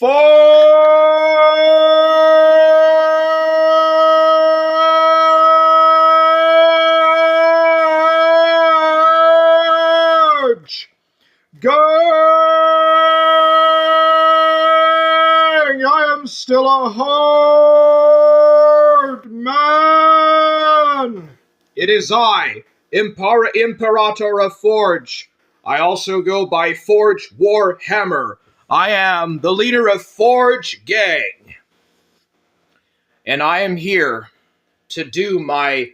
Gang! I am still a hard man! It is I, Imperator of Forge. I also go by Forge Warhammer. I am the leader of Forge Gang. And I am here to do my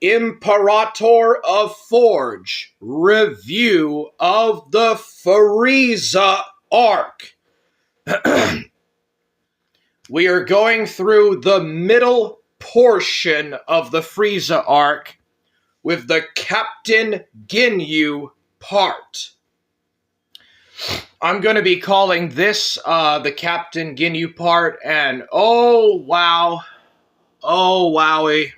Imperator of Forge review of the Frieza arc. We are going through the middle portion of the Frieza arc with the Captain Ginyu part. I'm going to be calling this the Captain Ginyu part, and oh wow, oh wowie.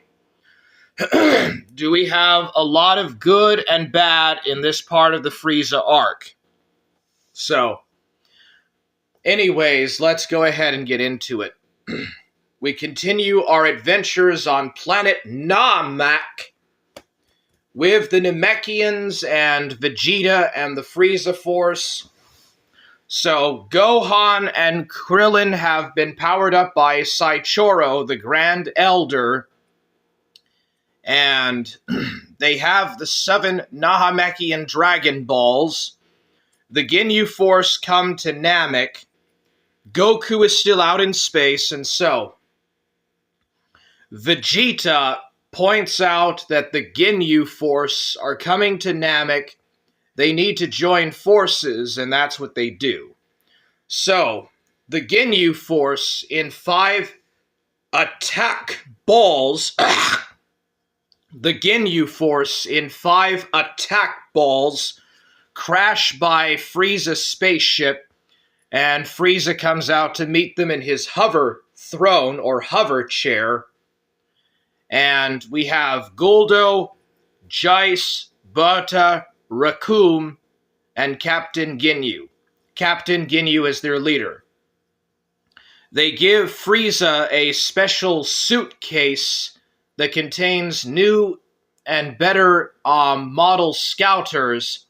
Do we have a lot of good and bad in this part of the Frieza arc. So, anyways, let's go ahead and get into it. We continue our adventures on planet Namek with the Namekians and Vegeta and the Frieza Force. So, Gohan and Krillin have been powered up by Saichoro, the Grand Elder, and they have the 7 Namekian Dragon Balls. The Ginyu Force come to Namek. Goku is still out in space, and so Vegeta points out that the Ginyu Force are coming to Namek. They need to join forces, and that's what they do. So, the Ginyu Force in 5 attack balls... The Ginyu Force in 5 attack balls crash by Frieza's spaceship, and Frieza comes out to meet them in his hover throne, or hover chair. And we have Guldo, Jeice, Berta, Raccoon, and Captain Ginyu. Captain Ginyu is their leader. They give Frieza a special suitcase that contains new and better model scouters,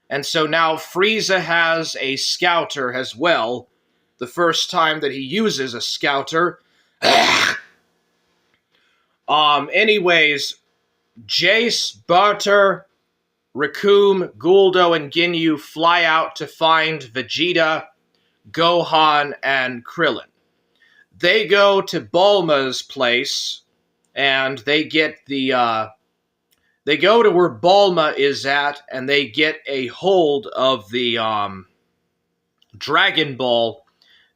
and so now Frieza has a scouter as well, the first time that he uses a scouter. Anyways, Jace, Barter, Raccoon, Guldo, and Ginyu fly out to find Vegeta, Gohan, and Krillin. They go to Bulma's place, and they get they go to where Bulma is at, and they get a hold of the Dragon Ball,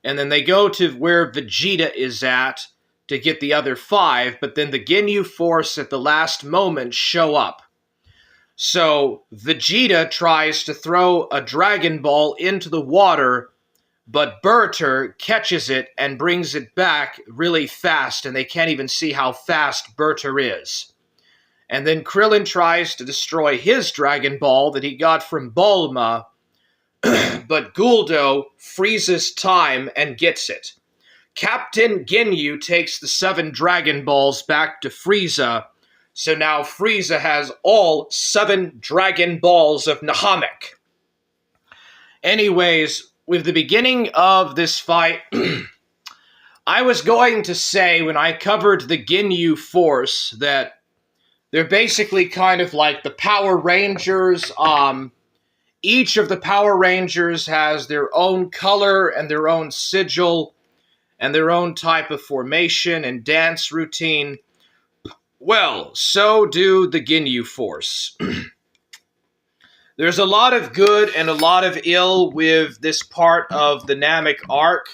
and then they go to where Vegeta is at to get the other 5, but then the Ginyu Force at the last moment show up. So Vegeta tries to throw a Dragon Ball into the water, but Berter catches it and brings it back really fast, and they can't even see how fast Berter is. And then Krillin tries to destroy his Dragon Ball that he got from Bulma, but Guldo freezes time and gets it. Captain Ginyu takes the 7 Dragon Balls back to Frieza, so now Frieza has all 7 Dragon Balls of Namek. Anyways, with the beginning of this fight, I was going to say when I covered the Ginyu Force that they're basically kind of like the Power Rangers. Each of the Power Rangers has their own color and their own sigil and their own type of formation and dance routine. Well, so do the Ginyu Force. There's a lot of good and a lot of ill with this part of the Namek arc.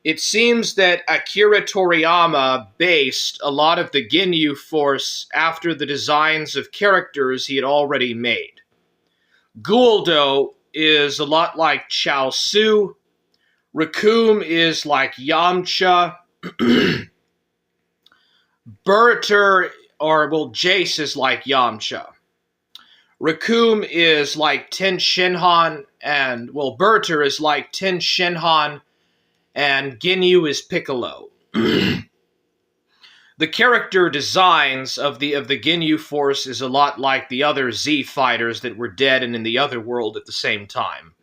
It seems that Akira Toriyama based a lot of the Ginyu Force after the designs of characters he had already made. Guldo is a lot like Chaozu. Raccoon is like Yamcha. Berter, Jace is like Yamcha. Recoome is like 10 Shinhan, and, well, Berter is like 10 Shinhan, and Ginyu is Piccolo. The character designs of the Ginyu Force is a lot like the other Z fighters that were dead and in the other world at the same time.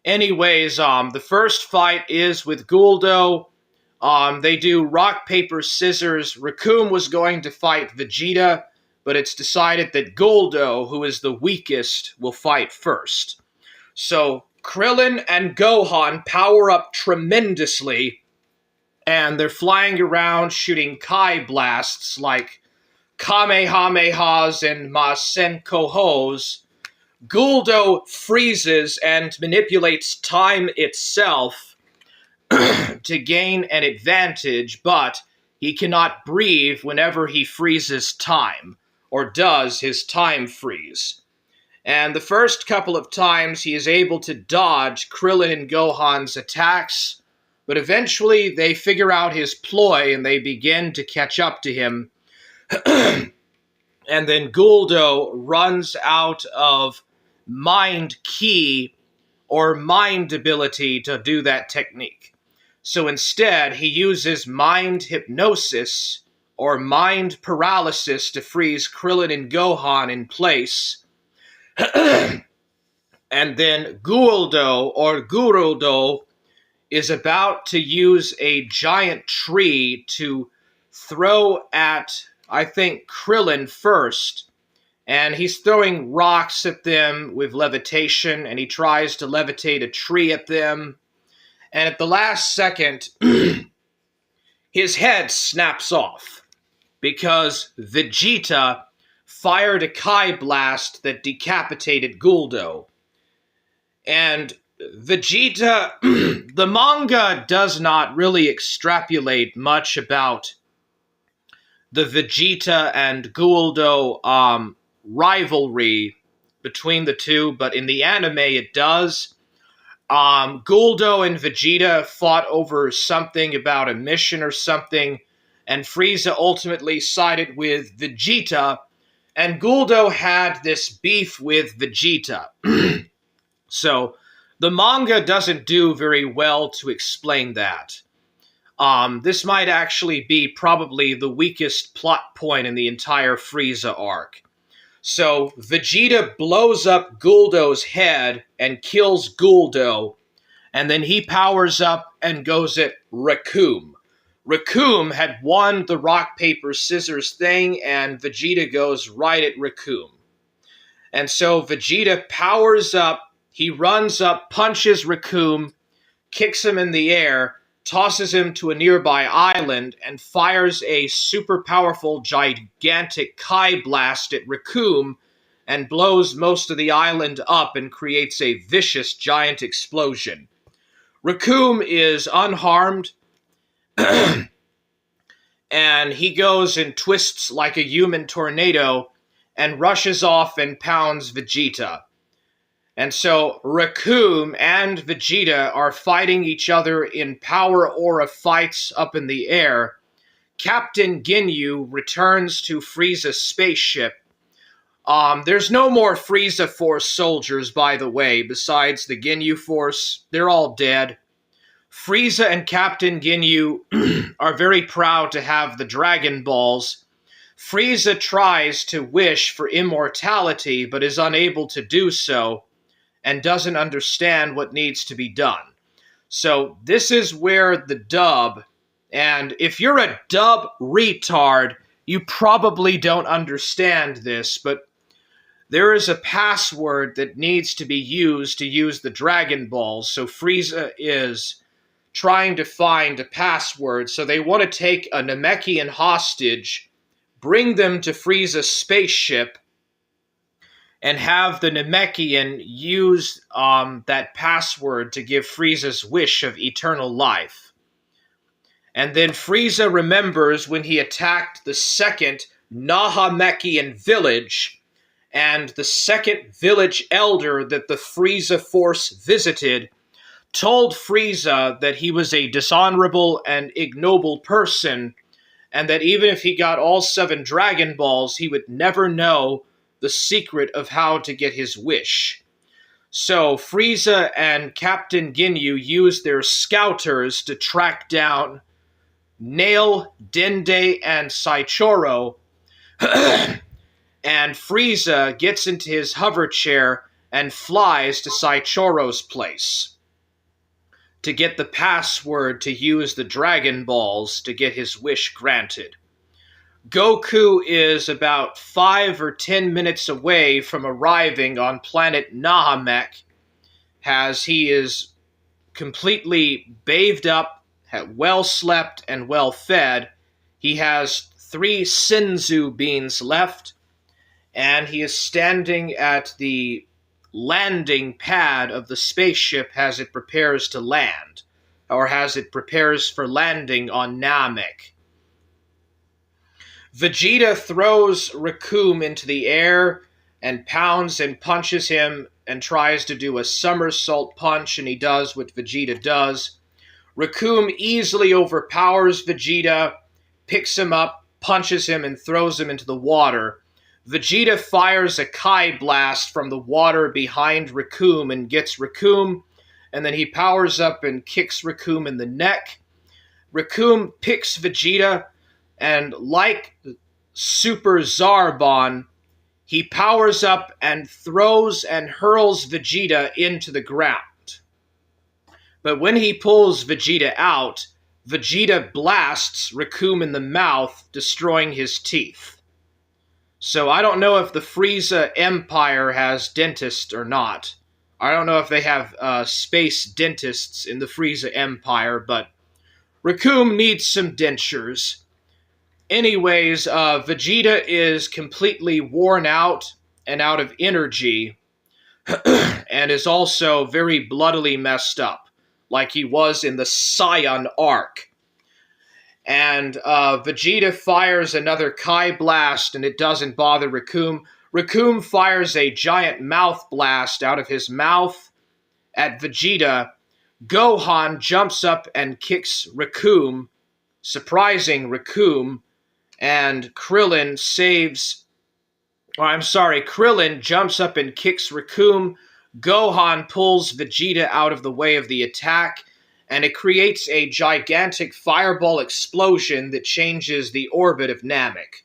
Anyways, the first fight is with Guldo. They do rock, paper, scissors. Recoome was going to fight Vegeta, but it's decided that Guldo, who is the weakest, will fight first. So Krillin and Gohan power up tremendously, and they're flying around shooting Kai blasts like Kamehamehas and Masenkohos. Guldo freezes and manipulates time itself to gain an advantage, but he cannot breathe whenever he freezes time, or does his time freeze. And the first couple of times he is able to dodge Krillin and Gohan's attacks, but eventually they figure out his ploy and they begin to catch up to him. And then Guldo runs out of mind ki, or mind ability, to do that technique. So instead, he uses mind hypnosis, or mind paralysis, to freeze Krillin and Gohan in place. And then Guldo, or Guruldo, is about to use a giant tree to throw at, I think, Krillin first. And he's throwing rocks at them with levitation, and he tries to levitate a tree at them. And at the last second, his head snaps off, because Vegeta fired a Kai blast that decapitated Guldo. And Vegeta, the manga does not really extrapolate much about the Vegeta and Guldo rivalry between the two, but in the anime it does. Guldo and Vegeta fought over something about a mission or something, and Frieza ultimately sided with Vegeta, and Guldo had this beef with Vegeta. So the manga doesn't do very well to explain that. This might actually be probably the weakest plot point in the entire Frieza arc. So Vegeta blows up Guldo's head and kills Guldo, and then he powers up and goes at Recoome. Recoome had won the rock, paper, scissors thing, and Vegeta goes right at Recoome. And so Vegeta powers up, he runs up, punches Recoome, kicks him in the air, tosses him to a nearby island, and fires a super powerful, gigantic Kai blast at Recoome, and blows most of the island up and creates a vicious giant explosion. Recoome is unharmed, and he goes and twists like a human tornado and rushes off and pounds Vegeta. And so Recoome and Vegeta are fighting each other in power aura fights up in the air. Captain Ginyu returns to Frieza's spaceship. There's no more Frieza Force soldiers, by the way, besides the Ginyu Force. They're all dead. Frieza and Captain Ginyu are very proud to have the Dragon Balls. Frieza tries to wish for immortality, but is unable to do so, and doesn't understand what needs to be done. So this is where the dub, and if you're a dub retard, you probably don't understand this, but there is a password that needs to be used to use the Dragon Balls, so Frieza is trying to find a password, so they want to take a Namekian hostage, bring them to Frieza's spaceship, and have the Namekian use that password to give Frieza's wish of eternal life. And then Frieza remembers when he attacked the second Nahamekian village, and the second village elder that the Frieza Force visited told Frieza that he was a dishonorable and ignoble person, and that even if he got all 7 Dragon Balls, he would never know the secret of how to get his wish. So Frieza and Captain Ginyu use their scouters to track down Nail, Dende, and Saichoro, and Frieza gets into his hover chair and flies to Saichoro's place to get the password to use the Dragon Balls to get his wish granted. Goku is about 5 or 10 minutes away from arriving on planet Nahamek, as he is completely bathed up, well slept, and well fed. He has 3 Senzu beans left, and he is standing at the landing pad of the spaceship as it prepares to land, or as it prepares for landing on Namek. Vegeta throws Recoome into the air and pounds and punches him and tries to do a somersault punch, and he does what Vegeta does. Recoome easily overpowers Vegeta, picks him up, punches him, and throws him into the water. Vegeta fires a Kai Blast from the water behind Recoome and gets Recoome, and then he powers up and kicks Recoome in the neck. Recoome picks Vegeta, and like Super Zarbon, he powers up and throws and hurls Vegeta into the ground. But when he pulls Vegeta out, Vegeta blasts Recoome in the mouth, destroying his teeth. So I don't know if the Frieza Empire has dentists or not. I don't know if they have space dentists in the Frieza Empire, but Recoome needs some dentures. Anyways, Vegeta is completely worn out and out of energy, and is also very bloodily messed up, like he was in the Saiyan arc. And Vegeta fires another Kai Blast, and it doesn't bother Recoome. Recoome fires a giant mouth blast out of his mouth at Vegeta. Gohan jumps up and kicks Recoome, surprising Recoome, and Krillin jumps up and kicks Recoome. Gohan pulls Vegeta out of the way of the attack, and it creates a gigantic fireball explosion that changes the orbit of Namek.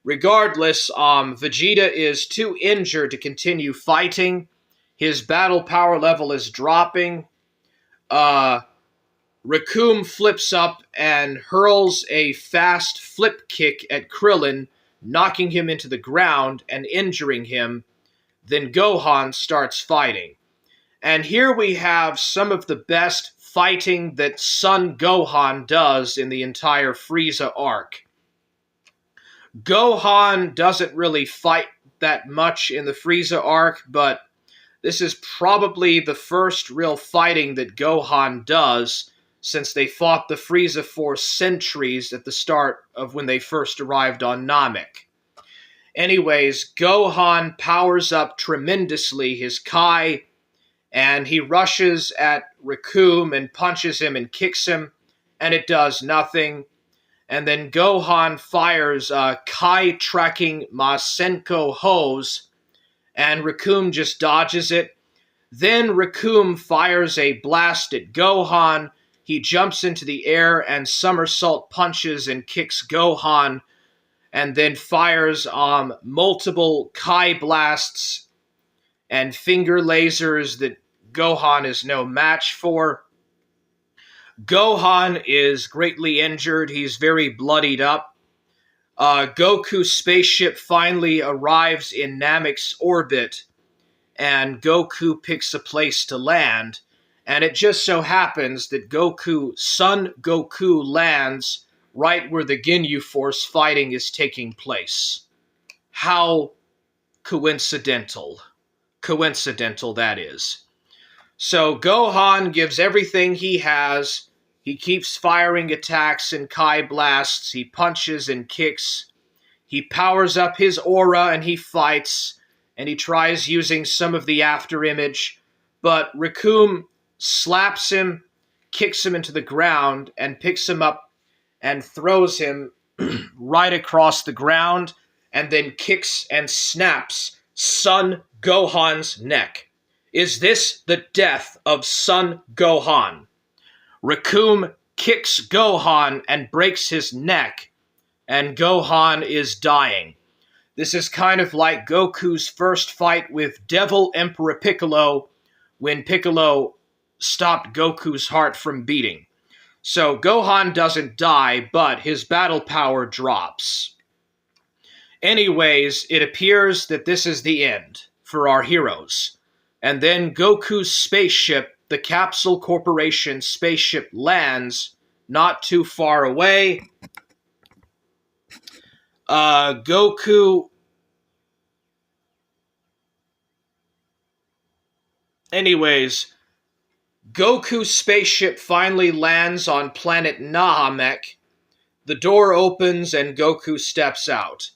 Regardless, Vegeta is too injured to continue fighting. His battle power level is dropping. Recoome flips up and hurls a fast flip kick at Krillin, knocking him into the ground and injuring him. Then Gohan starts fighting. And here we have some of the best fighting that Son Gohan does in the entire Frieza arc. Gohan doesn't really fight that much in the Frieza arc, but this is probably the first real fighting that Gohan does since they fought the Frieza Force sentries at the start of when they first arrived on Namek. Anyways, Gohan powers up tremendously his Kai, and he rushes at Recoome and punches him and kicks him, and it does nothing. And then Gohan fires a Kai-tracking Masenko hose, and Recoome just dodges it. Then Recoome fires a blast at Gohan. He jumps into the air and somersault punches and kicks Gohan, and then fires multiple Kai blasts and finger lasers that Gohan is no match for. Gohan is greatly injured. He's very bloodied up. Goku's spaceship finally arrives in Namek's orbit, and Goku picks a place to land. And it just so happens that Son Goku lands right where the Ginyu Force fighting is taking place. How coincidental. Coincidental, that is. So Gohan gives everything he has. He keeps firing attacks and Kai blasts. He punches and kicks. He powers up his aura and he fights. And he tries using some of the after image. But Recoome slaps him, kicks him into the ground, and picks him up and throws him right across the ground. and then kicks and snaps Son Gohan's neck. Is this the death of Son Gohan? Recoome kicks Gohan and breaks his neck, and Gohan is dying. This is kind of like Goku's first fight with Devil Emperor Piccolo when Piccolo stopped Goku's heart from beating. So Gohan doesn't die, but his battle power drops. Anyways, it appears that this is the end for our heroes. And then Goku's spaceship, the Capsule Corporation spaceship, lands not too far away. Goku's spaceship finally lands on planet Nahamek. The door opens and Goku steps out.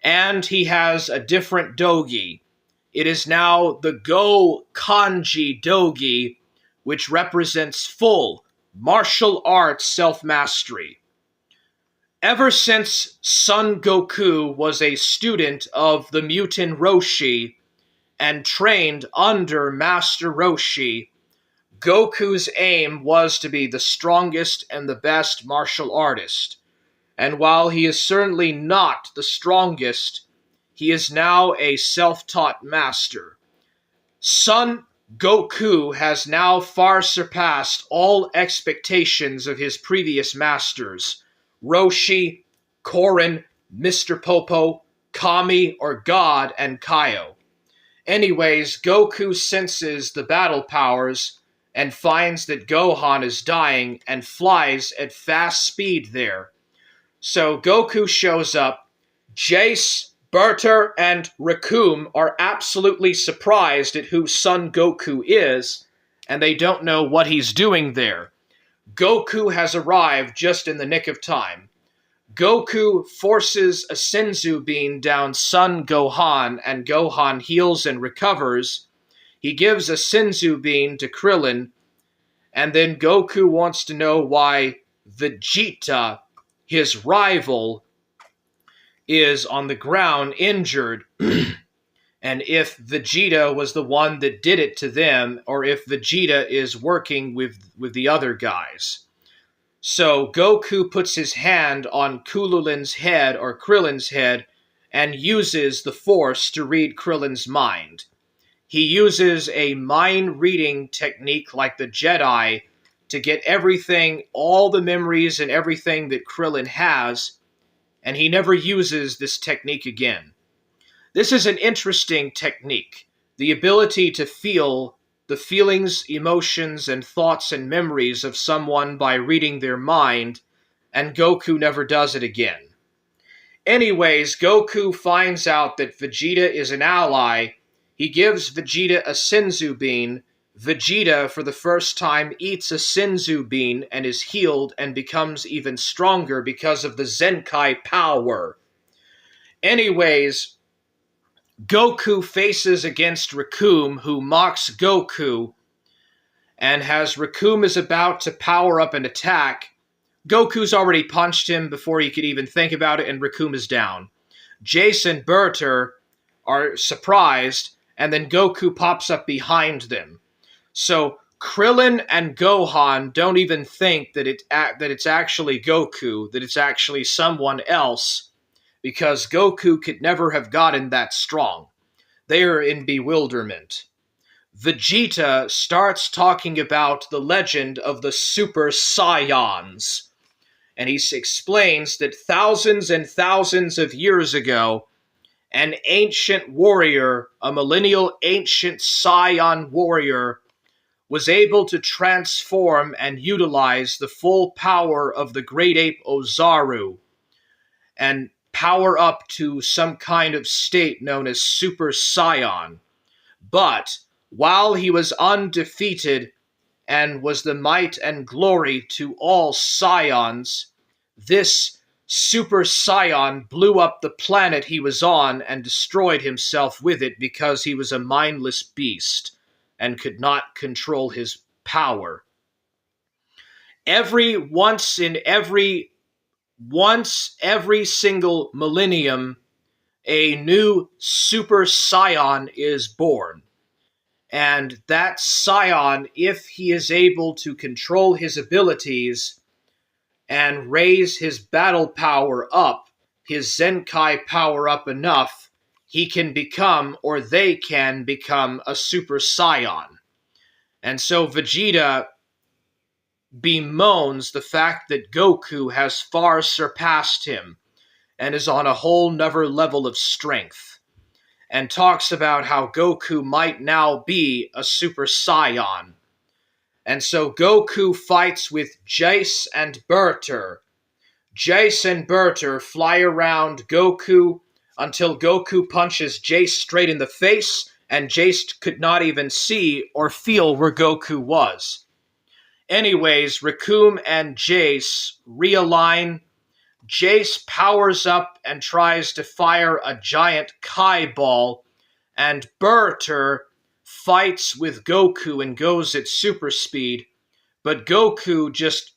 And he has a different dogi. It is now the Go Kanji dogi, which represents full martial arts self-mastery. Ever since Son Goku was a student of the Mutant Roshi and trained under Master Roshi, Goku's aim was to be the strongest and the best martial artist. And while he is certainly not the strongest, he is now a self-taught master. Son Goku has now far surpassed all expectations of his previous masters, Roshi, Korin, Mr. Popo, Kami, or God, and Kaio. Anyways, Goku senses the battle powers and finds that Gohan is dying and flies at fast speed there. So Goku shows up. Jace, Berter, and Recoome are absolutely surprised at who Son Goku is, and they don't know what he's doing there. Goku has arrived just in the nick of time. Goku forces a Senzu bean down Son Gohan, and Gohan heals and recovers. He gives a Senzu bean to Krillin, and then Goku wants to know why Vegeta, his rival, is on the ground injured, and if Vegeta was the one that did it to them, or if Vegeta is working with the other guys. So Goku puts his hand on Kululin's head, or Krillin's head, and uses the Force to read Krillin's mind. He uses a mind-reading technique like the Jedi to get everything, all the memories and everything that Krillin has, and he never uses this technique again. This is an interesting technique, the ability to feel the feelings, emotions, and thoughts and memories of someone by reading their mind, and Goku never does it again. Anyways, Goku finds out that Vegeta is an ally. He gives Vegeta a Senzu bean. Vegeta, for the first time, eats a Senzu bean and is healed and becomes even stronger because of the Zenkai power. Anyways, Goku faces against Recoome, who mocks Goku, and as Recoome is about to power up an attack, Goku's already punched him before he could even think about it, and Recoome is down. Jace and Berter are surprised, and then Goku pops up behind them. So Krillin and Gohan don't even think that it's actually Goku, that it's actually someone else, because Goku could never have gotten that strong. They are in bewilderment. Vegeta starts talking about the legend of the Super Saiyans, and he explains that thousands and thousands of years ago, an ancient warrior, a millennial ancient Saiyan warrior, was able to transform and utilize the full power of the great ape Ozaru and power up to some kind of state known as Super Saiyan. But while he was undefeated and was the might and glory to all Saiyans, this Super Saiyan blew up the planet he was on and destroyed himself with it because he was a mindless beast and could not control his power. Once every single millennium, a new Super Saiyan is born. And that Saiyan, if he is able to control his abilities and raise his battle power up, his Zenkai power up enough, he can become, or they can become, a Super Saiyan. And so Vegeta bemoans the fact that Goku has far surpassed him and is on a whole nother level of strength, and talks about how Goku might now be a Super Saiyan. And so Goku fights with Jace and Berter. Jace and Berter fly around Goku until Goku punches Jace straight in the face, and Jace could not even see or feel where Goku was. Anyways, Recoome and Jace realign. Jace powers up and tries to fire a giant Kai ball, and Berter fights with Goku and goes at super speed, but Goku just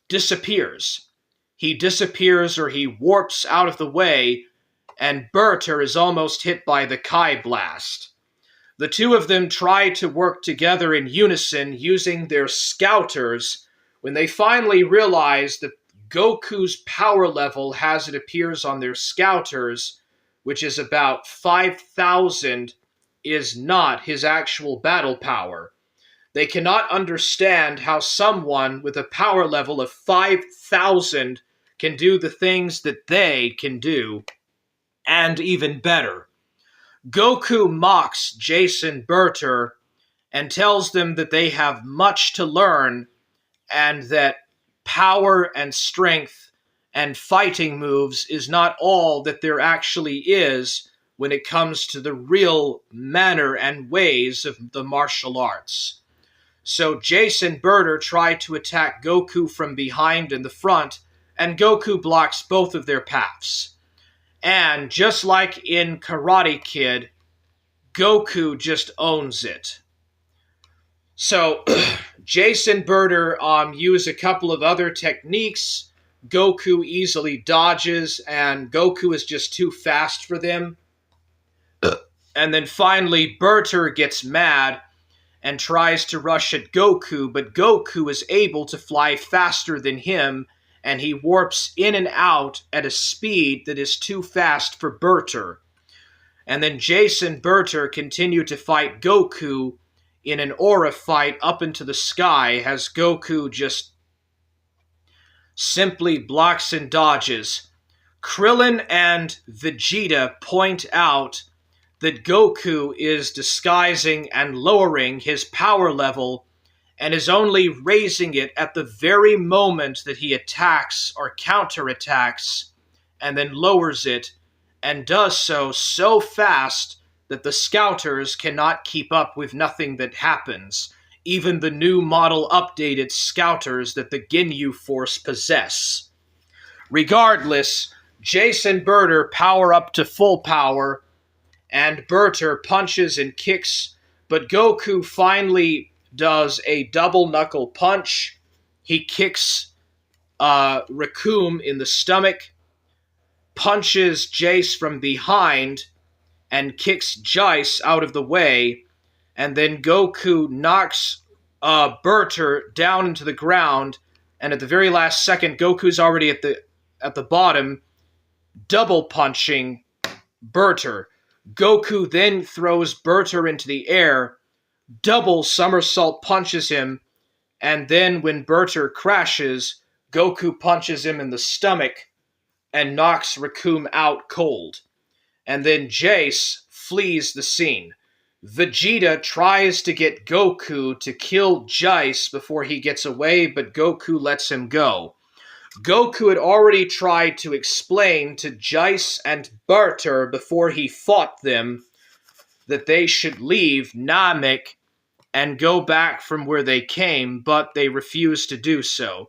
disappears. He disappears, or he warps out of the way, and Berter is almost hit by the Kai blast. The two of them try to work together in unison using their scouters when they finally realize that Goku's power level, as it appears on their scouters, which is about 5,000, is not his actual battle power. They cannot understand how someone with a power level of 5,000 can do the things that they can do, and even better. Goku mocks Jason Berter and tells them that they have much to learn, and that power and strength and fighting moves is not all that there actually is when it comes to the real manner and ways of the martial arts. So Jason Berter try to attack Goku from behind and the front, and Goku blocks both of their paths. And just like in Karate Kid, Goku just owns it. So Jason Berter used a couple of other techniques. Goku easily dodges, and Goku is just too fast for them. And then finally, Berter gets mad and tries to rush at Goku, but Goku is able to fly faster than him, and he warps in and out at a speed that is too fast for Berter. And then Jason Berter continue to fight Goku in an aura fight up into the sky, as Goku just simply blocks and dodges. Krillin and Vegeta point out that Goku is disguising and lowering his power level, and is only raising it at the very moment that he attacks or counterattacks, and then lowers it, and does so fast that the scouters cannot keep up with nothing that happens, even the new model updated scouters that the Ginyu Force possess. Regardless, Jason Berter power up to full power, and Berter punches and kicks, but Goku finally does a double knuckle punch. He kicks Recoome in the stomach, punches Jace from behind, and kicks Jace out of the way, and then Goku knocks Berter down into the ground, and at the very last second, Goku's already at the bottom, double punching Berter. Goku then throws Berter into the air, double somersault punches him, and then when Berter crashes, Goku punches him in the stomach and knocks Recoome out cold. And then Jace flees the scene. Vegeta tries to get Goku to kill Jace before he gets away, but Goku lets him go. Goku had already tried to explain to Jace and Berter before he fought them that they should leave Namek and go back from where they came, but they refused to do so.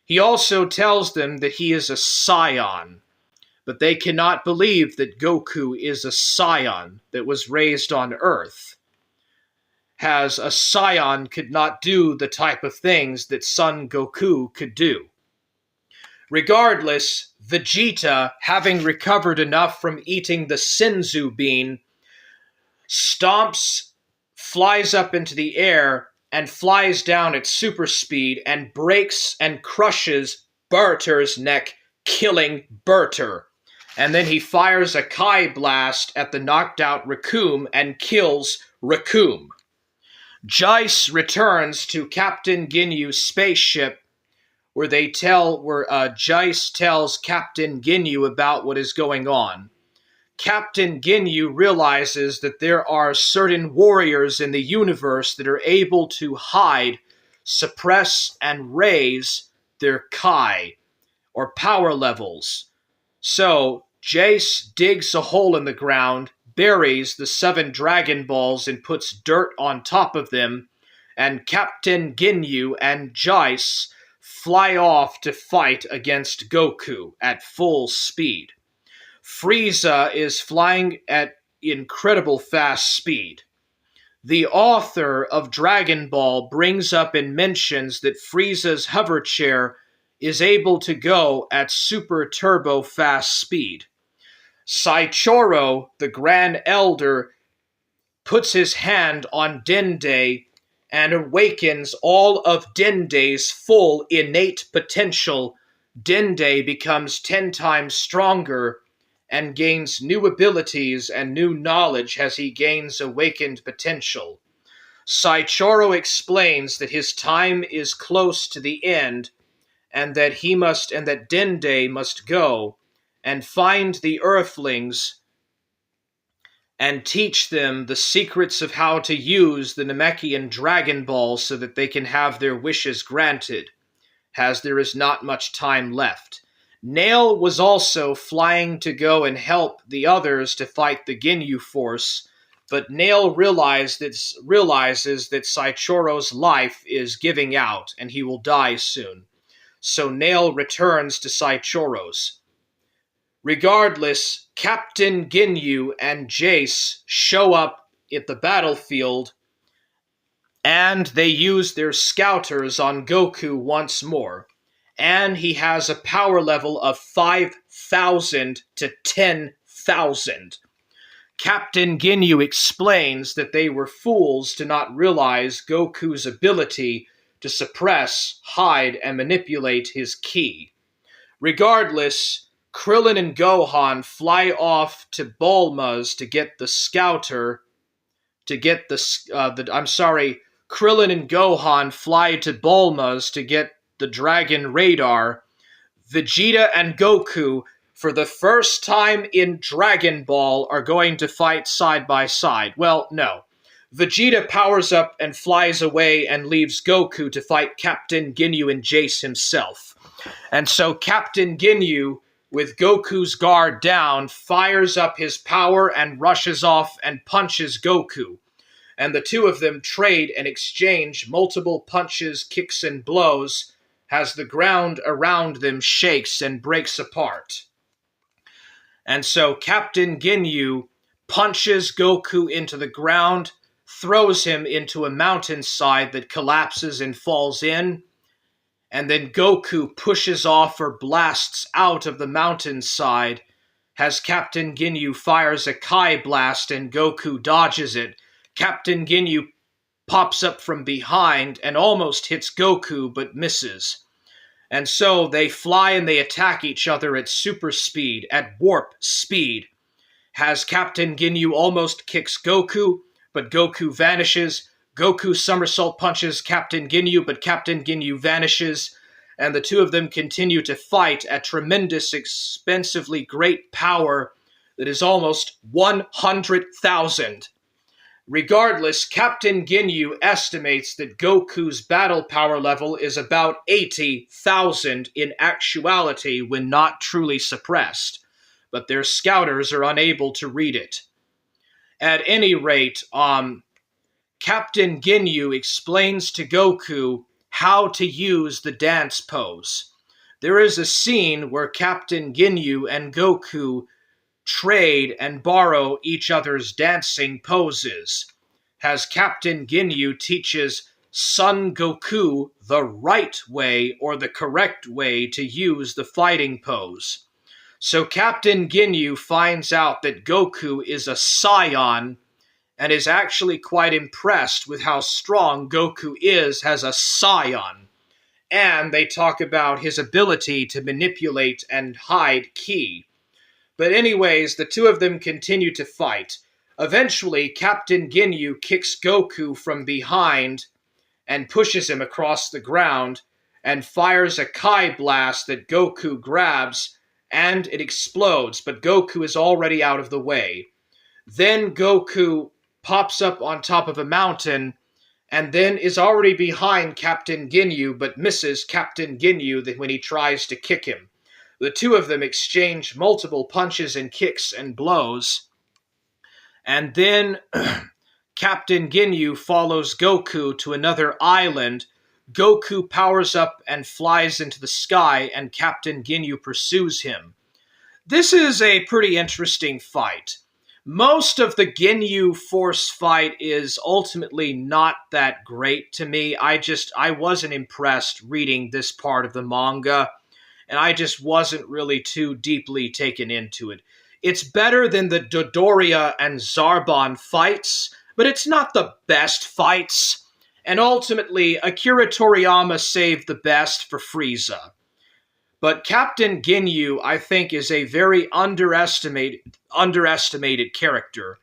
He also tells them that he is a Saiyan, but they cannot believe that Goku is a Saiyan that was raised on Earth, as a Saiyan could not do the type of things that Son Goku could do. Regardless, Vegeta, having recovered enough from eating the Senzu bean, stomps, flies up into the air, and flies down at super speed and breaks and crushes Berter's neck, killing Berter. And then he fires a Kai blast at the knocked out Recoome and kills Recoome. Jeice returns to Captain Ginyu's spaceship, where Jeice tells Captain Ginyu about what is going on. Captain Ginyu realizes that there are certain warriors in the universe that are able to hide, suppress, and raise their Kai, or power levels. So, Jeice digs a hole in the ground, buries the 7 Dragon Balls and puts dirt on top of them, and Captain Ginyu and Jeice fly off to fight against Goku at full speed. Frieza is flying at incredible fast speed. The author of Dragon Ball brings up and mentions that Frieza's hover chair is able to go at super turbo fast speed. Saichoro, the Grand Elder, puts his hand on Dende and awakens all of Dende's full innate potential. Dende becomes 10 times stronger and gains new abilities and new knowledge as he gains awakened potential. Saichoro explains that his time is close to the end and that Dende must go and find the Earthlings and teach them the secrets of how to use the Namekian Dragon Ball so that they can have their wishes granted, as there is not much time left. Nail was also flying to go and help the others to fight the Ginyu Force, but Nail realizes that Saichoro's life is giving out and he will die soon. So Nail returns to Saichoro's. Regardless, Captain Ginyu and Jeice show up at the battlefield, and they use their scouters on Goku once more. And he has a power level of 5,000 to 10,000. Captain Ginyu explains that they were fools to not realize Goku's ability to suppress, hide, and manipulate his ki. Regardless, Krillin and Gohan fly off to Bulma's to get the scouter, Krillin and Gohan fly to Bulma's to get the Dragon Radar. Vegeta and Goku, for the first time in Dragon Ball, are going to fight side by side. Well, no. Vegeta powers up and flies away and leaves Goku to fight Captain Ginyu and Jeice himself. And so Captain Ginyu, with Goku's guard down, fires up his power and rushes off and punches Goku. And the two of them trade and exchange multiple punches, kicks, and blows as the ground around them shakes and breaks apart. And so Captain Ginyu punches Goku into the ground, throws him into a mountainside that collapses and falls in, and then Goku pushes off or blasts out of the mountainside as Captain Ginyu fires a Kai blast and Goku dodges it. Captain Ginyu pops up from behind and almost hits Goku but misses. And so they fly and they attack each other at super speed, at warp speed. As Captain Ginyu almost kicks Goku, but Goku vanishes. Goku somersault punches Captain Ginyu, but Captain Ginyu vanishes, and the two of them continue to fight at tremendous, expensively great power that is almost 100,000. Regardless, Captain Ginyu estimates that Goku's battle power level is about 80,000 in actuality when not truly suppressed, but their scouters are unable to read it. At any rate, Captain Ginyu explains to Goku how to use the dance pose. There is a scene where Captain Ginyu and Goku trade and borrow each other's dancing poses, as Captain Ginyu teaches Son Goku the right way or the correct way to use the fighting pose. So Captain Ginyu finds out that Goku is a scion and is actually quite impressed with how strong Goku is as a scion. And they talk about his ability to manipulate and hide ki. But anyways, the two of them continue to fight. Eventually, Captain Ginyu kicks Goku from behind and pushes him across the ground and fires a Kai blast that Goku grabs, and it explodes, but Goku is already out of the way. Then Goku pops up on top of a mountain and then is already behind Captain Ginyu, but misses Captain Ginyu when he tries to kick him. The two of them exchange multiple punches and kicks and blows, and then Captain Ginyu follows Goku to another island. Goku powers up and flies into the sky, and Captain Ginyu pursues him. This is a pretty interesting fight. Most of the Ginyu Force fight is ultimately not that great to me. I wasn't impressed reading this part of the manga, and I just wasn't really too deeply taken into it. It's better than the Dodoria and Zarbon fights, but it's not the best fights. And ultimately, Akira Toriyama saved the best for Frieza. But Captain Ginyu, I think, is a very underestimated character.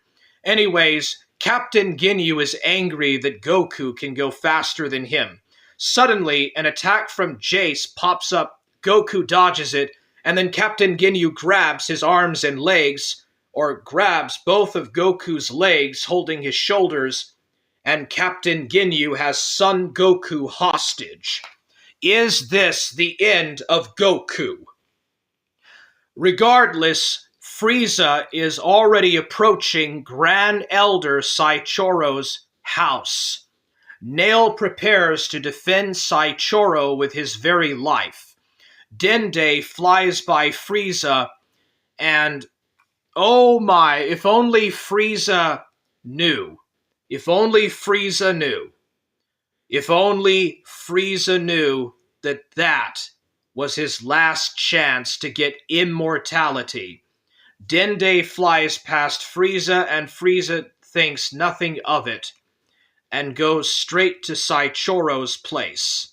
Anyways, Captain Ginyu is angry that Goku can go faster than him. Suddenly, an attack from Jace pops up, Goku dodges it, and then Captain Ginyu grabs his arms and legs, or grabs both of Goku's legs holding his shoulders, and Captain Ginyu has Son Goku hostage. Is this the end of Goku? Regardless, Frieza is already approaching Grand Elder Saichoro's house. Nail prepares to defend Saichoro with his very life. Dende flies by Frieza, and oh my, if only Frieza knew. If only Frieza knew. If only Frieza knew that that was his last chance to get immortality. Dende flies past Frieza, and Frieza thinks nothing of it, and goes straight to Saichoro's place.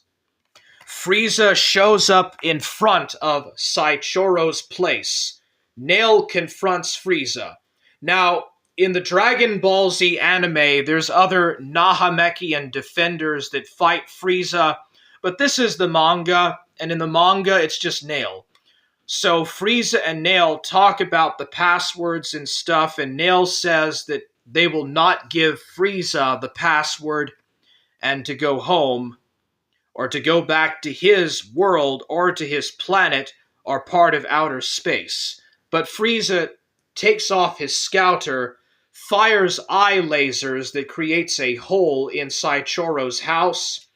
Frieza shows up in front of Saichoro's place. Nail confronts Frieza. Now, in the Dragon Ball Z anime, there's other Nahamekian defenders that fight Frieza, but this is the manga, and in the manga, it's just Nail. So Frieza and Nail talk about the passwords and stuff, and Nail says that they will not give Frieza the password and to go home, or to go back to his world, or to his planet, or part of outer space. But Frieza takes off his scouter, fires eye lasers that creates a hole in Saichoro's house.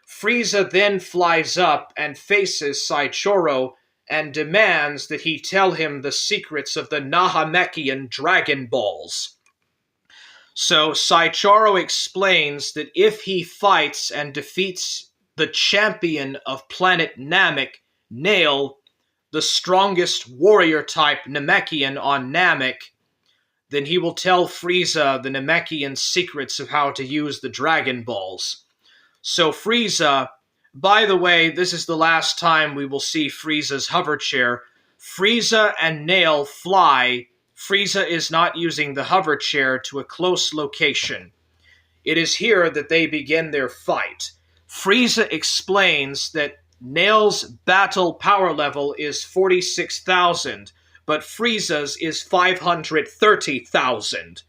Frieza then flies up and faces Saichoro and demands that he tell him the secrets of the Nahamekian Dragon Balls. So Saichoro explains that if he fights and defeats the champion of planet Namek, Nail, the strongest warrior-type Namekian on Namek, then he will tell Frieza the Namekian secrets of how to use the Dragon Balls. So Frieza, by the way, this is the last time we will see Frieza's hover chair. Frieza and Nail fly. Frieza is not using the hover chair to a close location. It is here that they begin their fight. Frieza explains that Nail's battle power level is 46,000, but Frieza's is 530,000.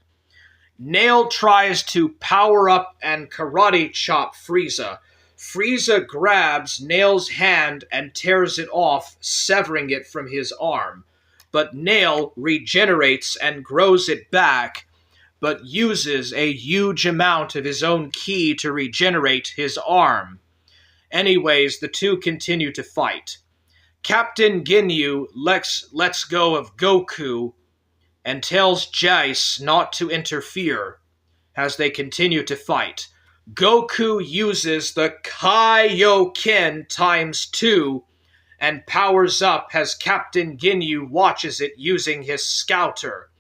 Nail tries to power up and karate chop Frieza. Frieza grabs Nail's hand and tears it off, severing it from his arm. But Nail regenerates and grows it back, but uses a huge amount of his own ki to regenerate his arm. Anyways, the two continue to fight. Captain Ginyu lets go of Goku and tells Jace not to interfere as they continue to fight. Goku uses the Kaioken times 2 and powers up as Captain Ginyu watches it using his scouter.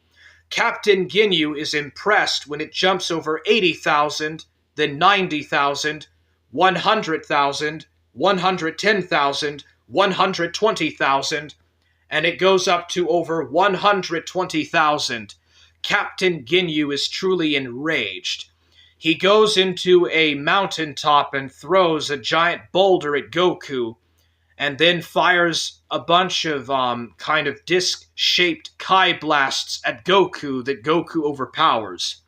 Captain Ginyu is impressed when it jumps over 80,000, then 90,000, 100,000, 110,000, 120,000, and it goes up to over 120,000. Captain Ginyu is truly enraged. He goes into a mountaintop and throws a giant boulder at Goku, and then fires a bunch of kind of disc-shaped Kai blasts at Goku that Goku overpowers.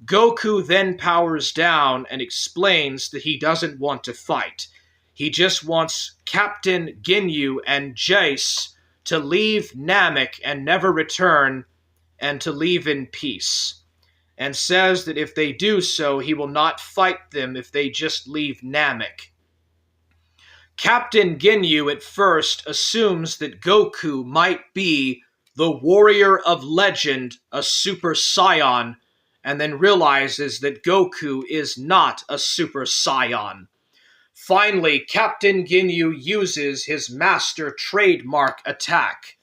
Goku then powers down and explains that he doesn't want to fight. He just wants Captain Ginyu and Jace to leave Namek and never return, and to leave in peace, and says that if they do so, he will not fight them if they just leave Namek. Captain Ginyu at first assumes that Goku might be the warrior of legend, a Super Saiyan, and then realizes that Goku is not a Super Saiyan. Finally, Captain Ginyu uses his master trademark attack,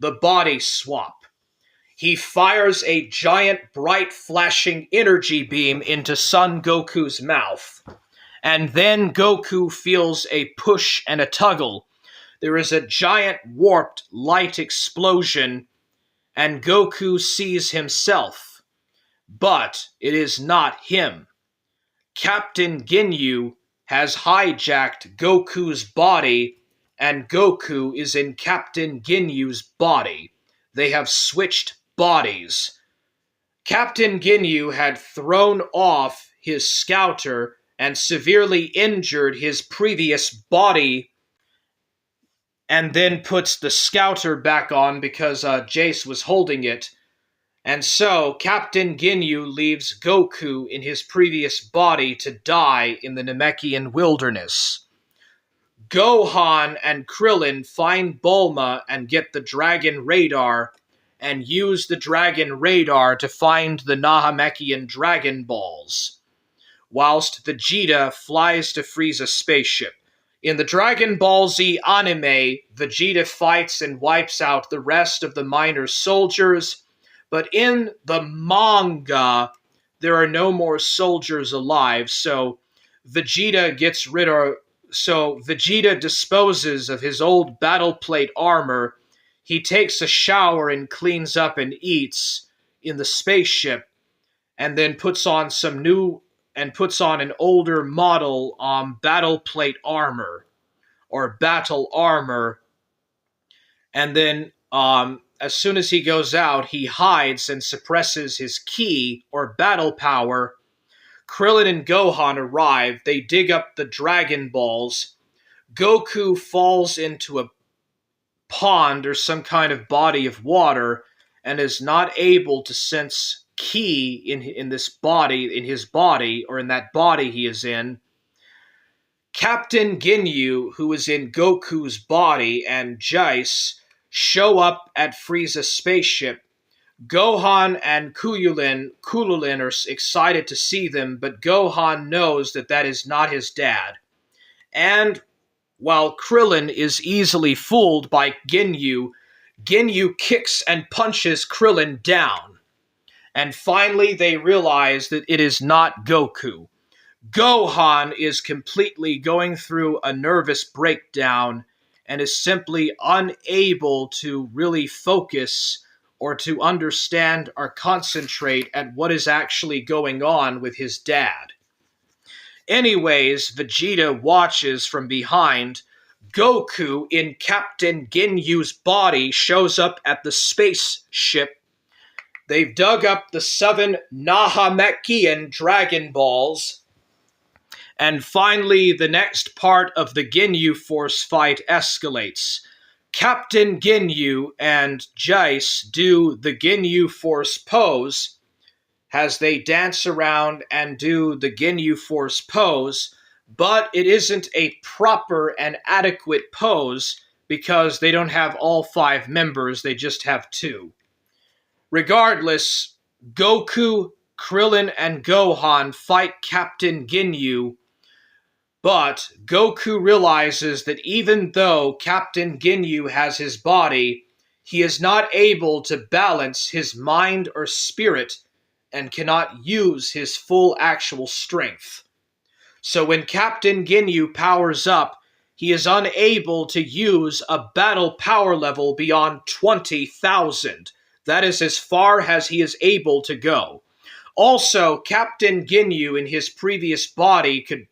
the body swap. He fires a giant, bright, flashing energy beam into Son Goku's mouth. And then Goku feels a push and a tuggle. There is a giant warped light explosion, and Goku sees himself. But it is not him. Captain Ginyu has hijacked Goku's body, and Goku is in Captain Ginyu's body. They have switched bodies. Captain Ginyu had thrown off his scouter and severely injured his previous body, and then puts the scouter back on because Jace was holding it. And so Captain Ginyu leaves Goku in his previous body to die in the Namekian wilderness. Gohan and Krillin find Bulma and get the Dragon Radar, and use the Dragon Radar to find the Namekian Dragon Balls, whilst Vegeta flies to Frieza's spaceship. In the Dragon Ball Z anime, Vegeta fights and wipes out the rest of the minor soldiers, but in the manga, there are no more soldiers alive, so Vegeta disposes of his old battle plate armor. He takes a shower and cleans up and eats in the spaceship, and then puts on an older model battle plate armor, or battle armor, and then as soon as he goes out, he hides and suppresses his ki, or battle power. Krillin and Gohan arrive. They dig up the Dragon Balls. Goku falls into a pond or some kind of body of water and is not able to sense ki in his body, or in that body he is in. Captain Ginyu, who is in Goku's body, and Jace show up at Frieza's spaceship. Gohan and Kululin are excited to see them, but Gohan knows that is not his dad. And while Krillin is easily fooled by Ginyu, Ginyu kicks and punches Krillin down. And finally they realize that it is not Goku. Gohan is completely going through a nervous breakdown and is simply unable to really focus or to understand or concentrate at what is actually going on with his dad. Anyways, Vegeta watches from behind. Goku, in Captain Ginyu's body, shows up at the spaceship. They've dug up the 7 Namekian Dragon Balls. And finally, the next part of the Ginyu Force fight escalates. Captain Ginyu and Jace do the Ginyu Force pose as they dance around and do the Ginyu Force pose, but it isn't a proper and adequate pose because they don't have all 5 members, they just have 2. Regardless, Goku, Krillin and Gohan fight Captain Ginyu, but Goku realizes that even though Captain Ginyu has his body, he is not able to balance his mind or spirit and cannot use his full actual strength. So when Captain Ginyu powers up, he is unable to use a battle power level beyond 20,000. That is as far as he is able to go. Also, Captain Ginyu in his previous body could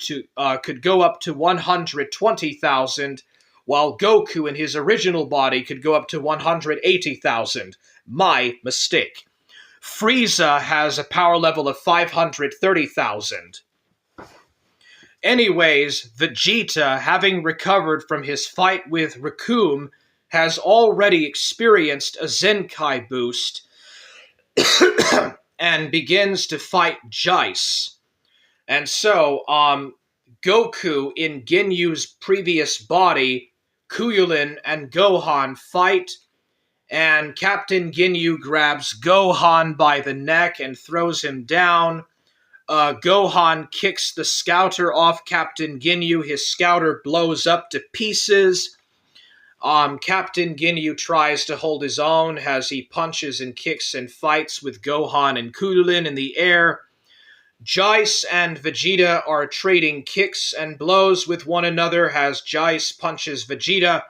go up to 120,000, while Goku in his original body could go up to 180,000. My mistake. Frieza has a power level of 530,000. Anyways, Vegeta, having recovered from his fight with Recoome, has already experienced a Zenkai boost and begins to fight Jeice. And so, Goku in Ginyu's previous body, Kuyulin and Gohan fight, and Captain Ginyu grabs Gohan by the neck and throws him down. Gohan kicks the scouter off Captain Ginyu. His scouter blows up to pieces. Captain Ginyu tries to hold his own as he punches and kicks and fights with Gohan and Kuyulin in the air. Jeice and Vegeta are trading kicks and blows with one another as Jeice punches Vegeta.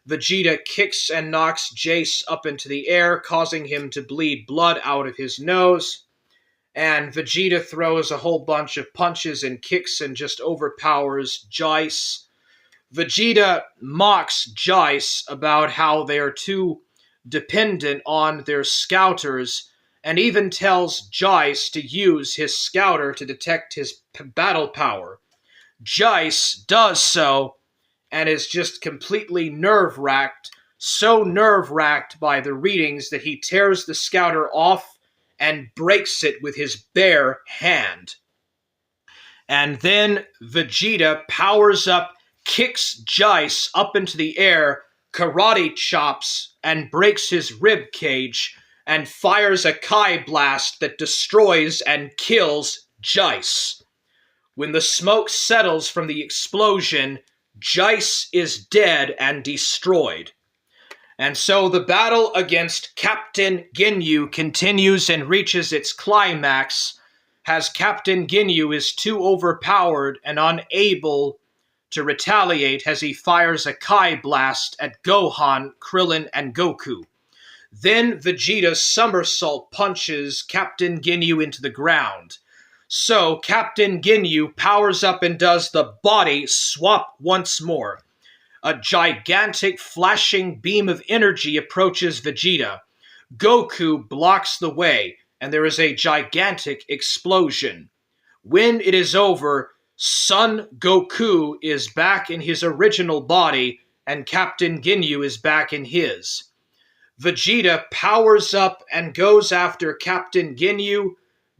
Vegeta kicks and knocks Jeice up into the air, causing him to bleed blood out of his nose. And Vegeta throws a whole bunch of punches and kicks and just overpowers Jeice. Vegeta mocks Jeice about how they are too dependent on their scouters, and even tells Jeice to use his scouter to detect his battle power. Jeice does so, and is just completely nerve-wracked, so nerve-wracked by the readings that he tears the scouter off and breaks it with his bare hand. And then Vegeta powers up, kicks Jeice up into the air, karate chops, and breaks his rib cage, and fires a Kai blast that destroys and kills Jeice. When the smoke settles from the explosion, Jeice is dead and destroyed. And so the battle against Captain Ginyu continues and reaches its climax, as Captain Ginyu is too overpowered and unable to retaliate as he fires a Kai blast at Gohan, Krillin, and Goku. Then Vegeta somersault punches Captain Ginyu into the ground. So Captain Ginyu powers up and does the body swap once more. A gigantic flashing beam of energy approaches Vegeta. Goku blocks the way, and there is a gigantic explosion. When it is over, Son Goku is back in his original body, and Captain Ginyu is back in his. Vegeta powers up and goes after Captain Ginyu,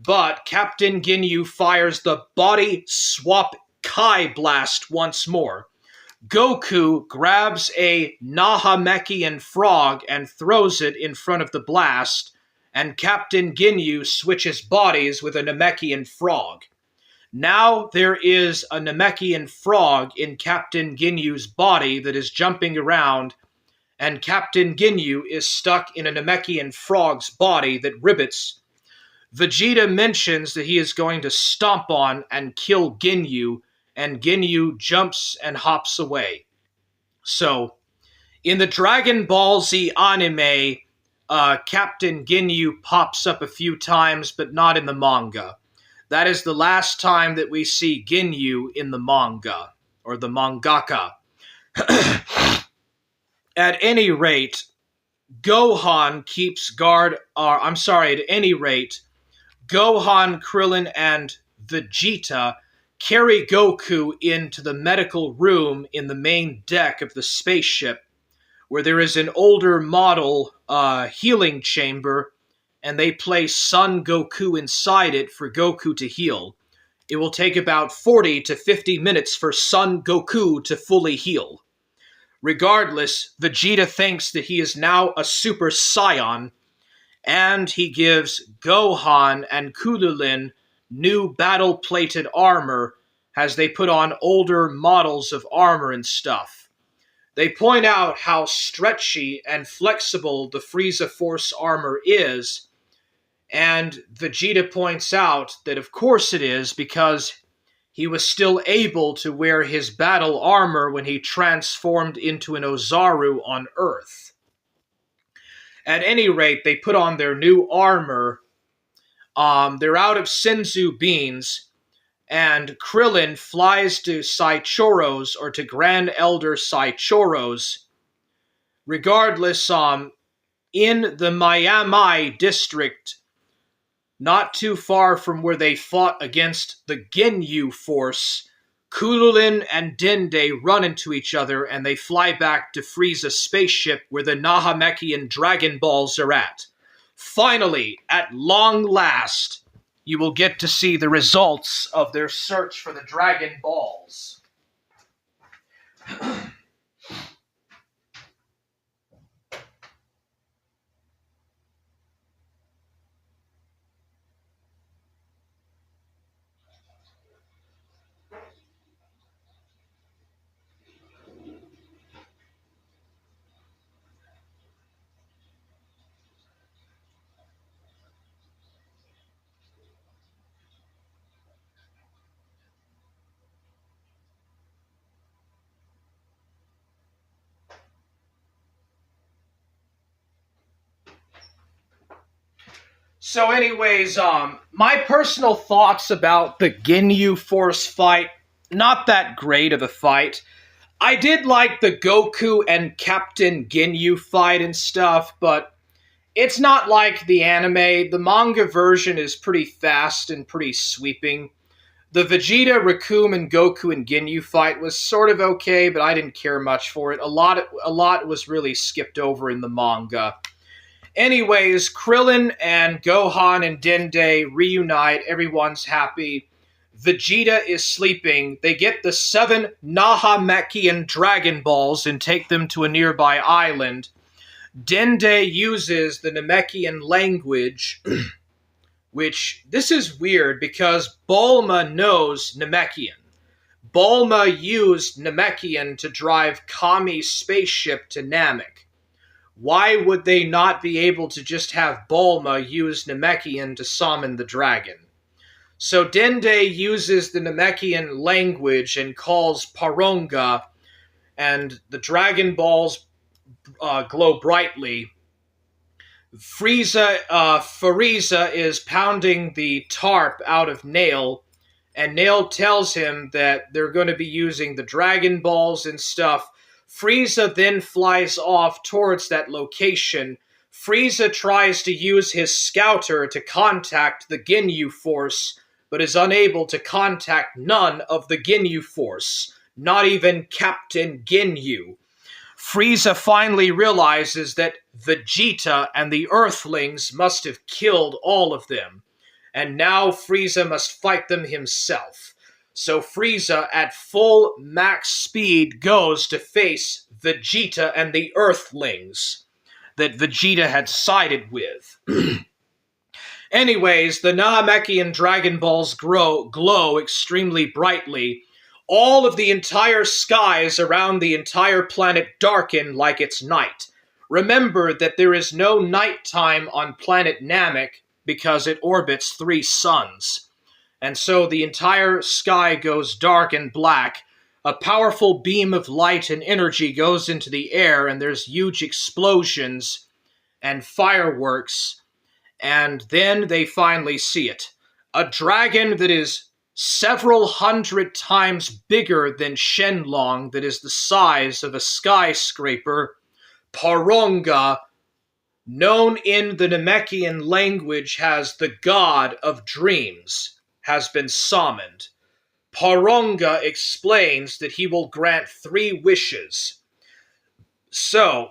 but Captain Ginyu fires the body swap Kai blast once more. Goku grabs a Nahamekian frog and throws it in front of the blast, and Captain Ginyu switches bodies with a Namekian frog. Now there is a Namekian frog in Captain Ginyu's body that is jumping around, and Captain Ginyu is stuck in a Namekian frog's body that ribbits. Vegeta mentions that he is going to stomp on and kill Ginyu, and Ginyu jumps and hops away. So, in the Dragon Ball Z anime, Captain Ginyu pops up a few times, but not in the manga. That is the last time that we see Ginyu in the manga, or the mangaka. At any rate, Gohan, Krillin, and Vegeta carry Goku into the medical room in the main deck of the spaceship, where there is an older model healing chamber, and they place Son Goku inside it for Goku to heal. It will take about 40 to 50 minutes for Son Goku to fully heal. Regardless, Vegeta thinks that he is now a Super Saiyan, and he gives Gohan and Kulilin new battle-plated armor as they put on older models of armor and stuff. They point out how stretchy and flexible the Frieza Force armor is, and Vegeta points out that of course it is, because he was still able to wear his battle armor when he transformed into an Ozaru on Earth. At any rate, they put on their new armor. They're out of Senzu beans, and Krillin flies to Saichoros, or to Grand Elder Saichoros. Regardless, in the Miami district, not too far from where they fought against the Ginyu force, Kulilin and Dende run into each other, and they fly back to Frieza's spaceship where the Nahamekian Dragon Balls are at. Finally, at long last, you will get to see the results of their search for the Dragon Balls. So anyways, my personal thoughts about the Ginyu Force fight, not that great of a fight. I did like the Goku and Captain Ginyu fight and stuff, but it's not like the anime. The manga version is pretty fast and pretty sweeping. The Vegeta, Recoome, and Goku and Ginyu fight was sort of okay, but I didn't care much for it. A lot was really skipped over in the manga. Anyways, Krillin and Gohan and Dende reunite. Everyone's happy. Vegeta is sleeping. They get the 7 Nahamekian Dragon Balls and take them to a nearby island. Dende uses the Namekian language, which, this is weird because Bulma knows Namekian. Bulma used Namekian to drive Kami's spaceship to Namek. Why would they not be able to just have Bulma use Namekian to summon the dragon? So Dende uses the Namekian language and calls Paronga, and the Dragon Balls glow brightly. Frieza is pounding the tarp out of Nail, and Nail tells him that they're going to be using the Dragon Balls and stuff. Frieza then flies off towards that location. Frieza tries to use his scouter to contact the Ginyu Force, but is unable to contact none of the Ginyu Force, not even Captain Ginyu. Frieza finally realizes that Vegeta and the Earthlings must have killed all of them, and now Frieza must fight them himself. So Frieza, at full max speed, goes to face Vegeta and the Earthlings that Vegeta had sided with. Anyways, the Nahamekian Dragon Balls glow extremely brightly. All of the entire skies around the entire planet darken like it's night. Remember that there is no nighttime on planet Namek because it orbits 3 suns. And so the entire sky goes dark and black. A powerful beam of light and energy goes into the air, and there's huge explosions and fireworks. And then they finally see it. A dragon that is several hundred times bigger than Shenlong, that is the size of a skyscraper. Paronga, known in the Namekian language as the god of dreams, has been summoned. Paronga explains that he will grant 3 wishes. So,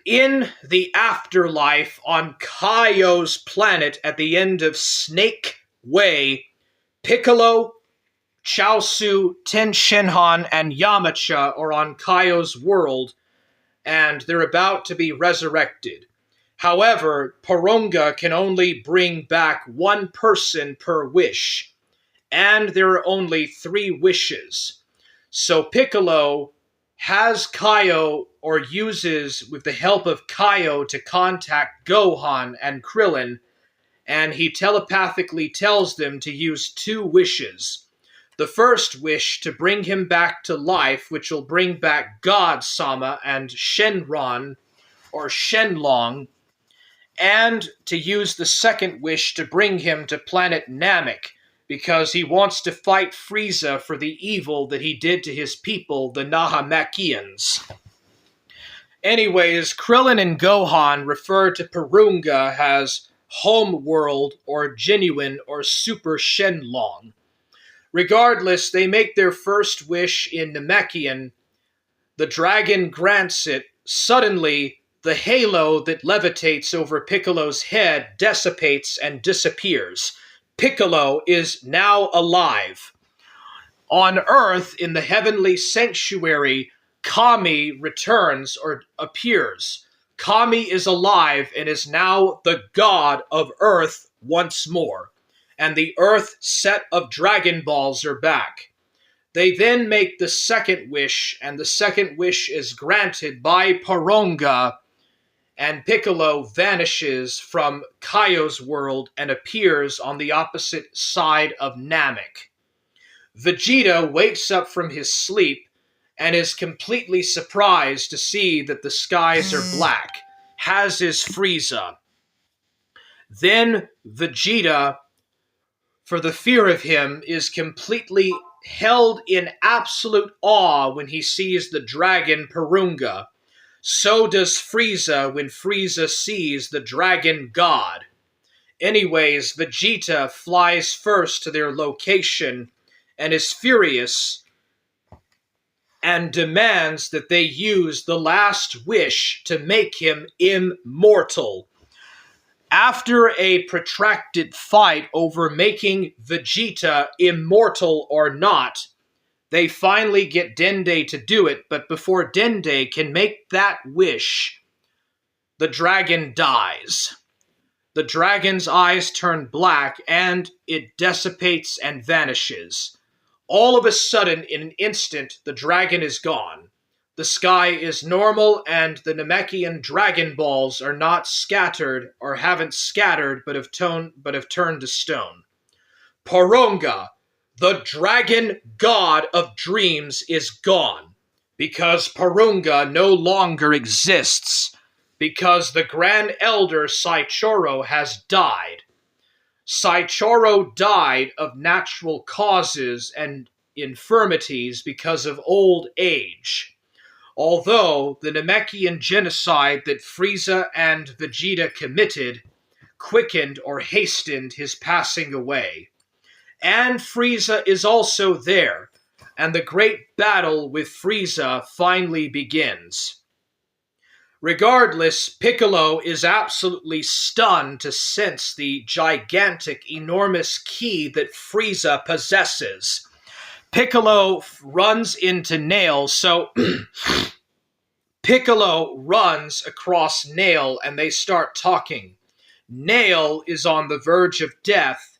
in the afterlife on Kaio's planet at the end of Snake Way, Piccolo, Chaozu, Tenshinhan, and Yamcha are on Kaio's world, and they're about to be resurrected. However, Porunga can only bring back one person per wish, and there are only 3 wishes. So Piccolo has Kaio, or uses with the help of Kaio, to contact Gohan and Krillin, and he telepathically tells them to use 2 wishes. The first wish to bring him back to life, which will bring back God-sama and Shenron, or Shenlong, and to use the second wish to bring him to planet Namek, because he wants to fight Frieza for the evil that he did to his people, the Nahamekians. Anyways, Krillin and Gohan refer to Porunga as Home World, or Genuine, or Super Shenlong. Regardless, they make their first wish in Namekian. The dragon grants it. Suddenly, the halo that levitates over Piccolo's head dissipates and disappears. Piccolo is now alive. On Earth, in the heavenly sanctuary, Kami returns or appears. Kami is alive and is now the god of Earth once more. And the Earth set of Dragon Balls are back. They then make the second wish, and the second wish is granted by Porunga, and Piccolo vanishes from Kaio's world and appears on the opposite side of Namek. Vegeta wakes up from his sleep and is completely surprised to see that the skies are black, as is Frieza. Then Vegeta, for the fear of him, is completely held in absolute awe when he sees the dragon Porunga. So does Frieza when Frieza sees the dragon god. Anyways, Vegeta flies first to their location and is furious and demands that they use the last wish to make him immortal. After a protracted fight over making Vegeta immortal or not, they finally get Dende to do it, but before Dende can make that wish, the dragon dies. The dragon's eyes turn black, and it dissipates and vanishes. All of a sudden, in an instant, the dragon is gone. The sky is normal, and the Namekian Dragon Balls are not scattered, or haven't scattered, but have turned to stone. Porunga, the dragon god of dreams, is gone, because Porunga no longer exists, because the Grand Elder Saichoro has died. Saichoro died of natural causes and infirmities because of old age. Although the Namekian genocide that Frieza and Vegeta committed quickened or hastened his passing away. And Frieza is also there, and the great battle with Frieza finally begins. Regardless, Piccolo is absolutely stunned to sense the gigantic, enormous ki that Frieza possesses. Piccolo runs into Nail, so Piccolo runs across Nail and they start talking. Nail is on the verge of death,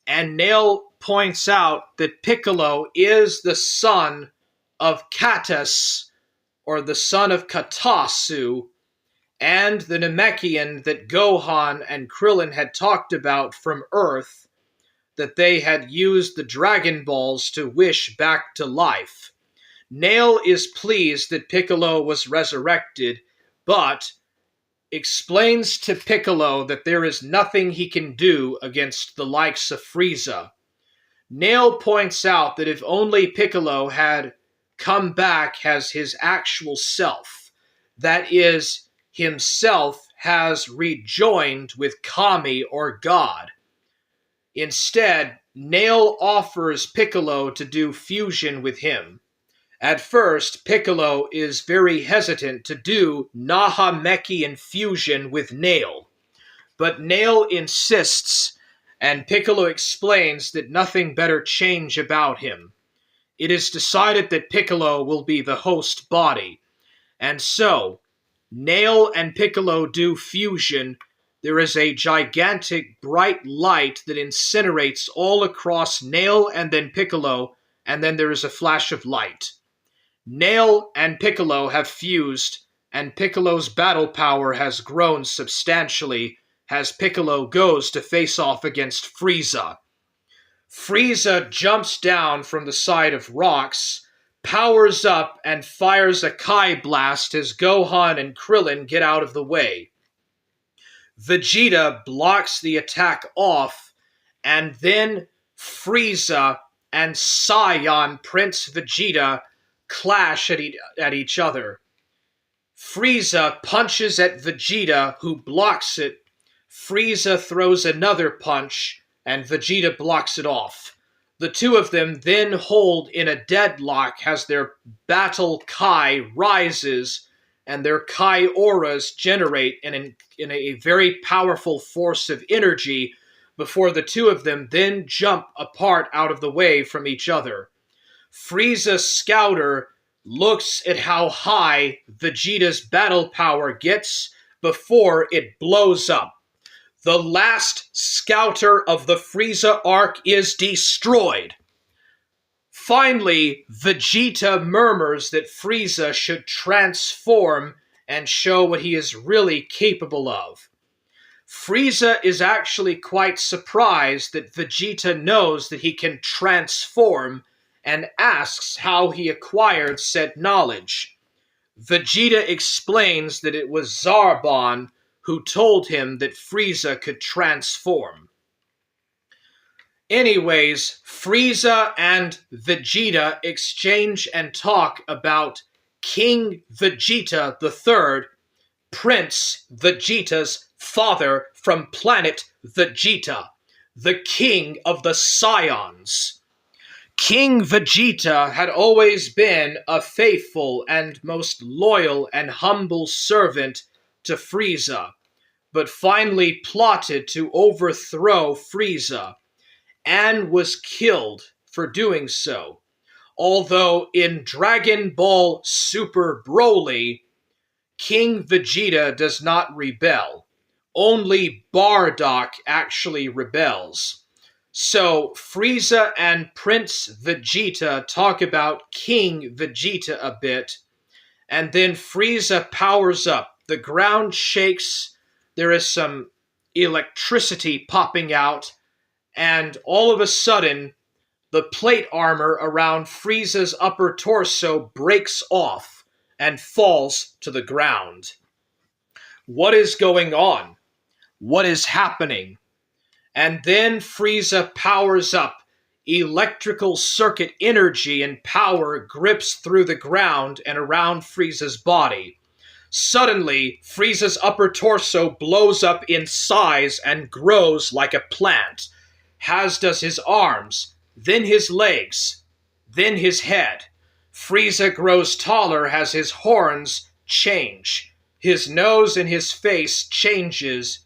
and Nail points out that Piccolo is the son of Katas, or the son of Katasu, and the Namekian that Gohan and Krillin had talked about from Earth, that they had used the Dragon Balls to wish back to life. Nail is pleased that Piccolo was resurrected, but explains to Piccolo that there is nothing he can do against the likes of Frieza. Nail points out that if only Piccolo had come back as his actual self, that is, himself has rejoined with Kami or God. Instead, Nail offers Piccolo to do fusion with him. At first, Piccolo is very hesitant to do Nahamekian fusion with Nail, but Nail insists, and Piccolo explains that nothing better change about him. It is decided that Piccolo will be the host body, and so Nail and Piccolo do fusion, there is a gigantic bright light that incinerates all across Nail and then Piccolo, and then there is a flash of light. Nail and Piccolo have fused, and Piccolo's battle power has grown substantially as Piccolo goes to face off against Frieza. Frieza jumps down from the side of rocks, powers up, and fires a Kai blast as Gohan and Krillin get out of the way. Vegeta blocks the attack off, and then Frieza and Saiyan Prince Vegeta clash at each other. Frieza punches at Vegeta, who blocks it. Frieza throws another punch, and Vegeta blocks it off. The two of them then hold in a deadlock as their battle Kai rises, and their Kai auras generate in a very powerful force of energy before the two of them then jump apart out of the way from each other. Frieza's scouter looks at how high Vegeta's battle power gets before it blows up. The last scouter of the Frieza arc is destroyed. Finally, Vegeta murmurs that Frieza should transform and show what he is really capable of. Frieza is actually quite surprised that Vegeta knows that he can transform and asks how he acquired said knowledge. Vegeta explains that it was Zarbon who told him that Frieza could transform. Anyways, Frieza and Vegeta exchange and talk about King Vegeta III, Prince Vegeta's father from planet Vegeta, the king of the Saiyans. King Vegeta had always been a faithful and most loyal and humble servant to Frieza, but finally plotted to overthrow Frieza, and was killed for doing so. Although in Dragon Ball Super Broly, King Vegeta does not rebel. Only Bardock actually rebels. So Frieza and Prince Vegeta talk about King Vegeta a bit, and then Frieza powers up. The ground shakes, there is some electricity popping out, and all of a sudden, the plate armor around Frieza's upper torso breaks off and falls to the ground. What is going on? What is happening? And then Frieza powers up. Electrical circuit energy and power grips through the ground and around Frieza's body. Suddenly, Frieza's upper torso blows up in size and grows like a plant, as does his arms, then his legs, then his head. Frieza grows taller as his horns change. His nose and his face changes.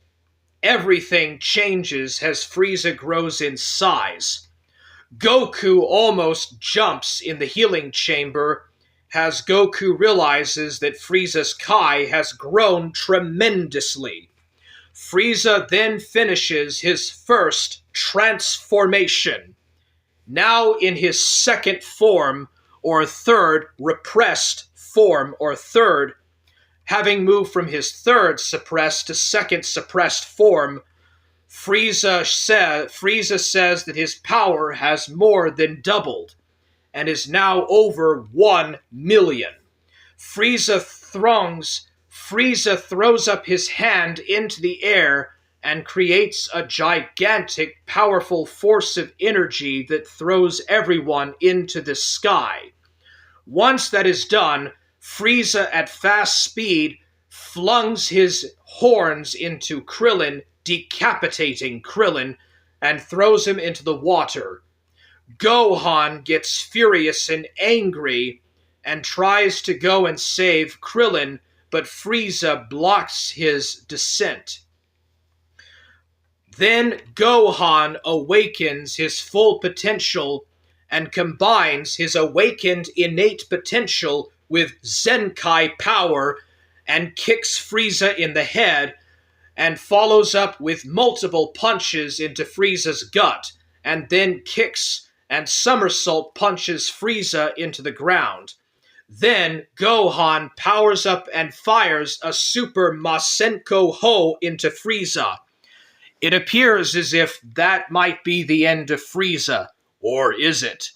Everything changes as Frieza grows in size. Goku almost jumps in the healing chamber as Goku realizes that Frieza's Kai has grown tremendously. Frieza then finishes his first transformation. Now in his second form, or third repressed form, or third, having moved from his third suppressed to second suppressed form, Frieza says that his power has more than doubled, and is now over 1 million. Frieza throws up his hand into the air and creates a gigantic, powerful force of energy that throws everyone into the sky. Once that is done, Frieza at fast speed flings his horns into Krillin, decapitating Krillin, and throws him into the water. Gohan gets furious and angry and tries to go and save Krillin, but Frieza blocks his descent. Then Gohan awakens his full potential and combines his awakened innate potential with Zenkai power and kicks Frieza in the head, and follows up with multiple punches into Frieza's gut, and then kicks and somersault punches Frieza into the ground. Then Gohan powers up and fires a Super Masenko Ho into Frieza. It appears as if that might be the end of Frieza, or is it?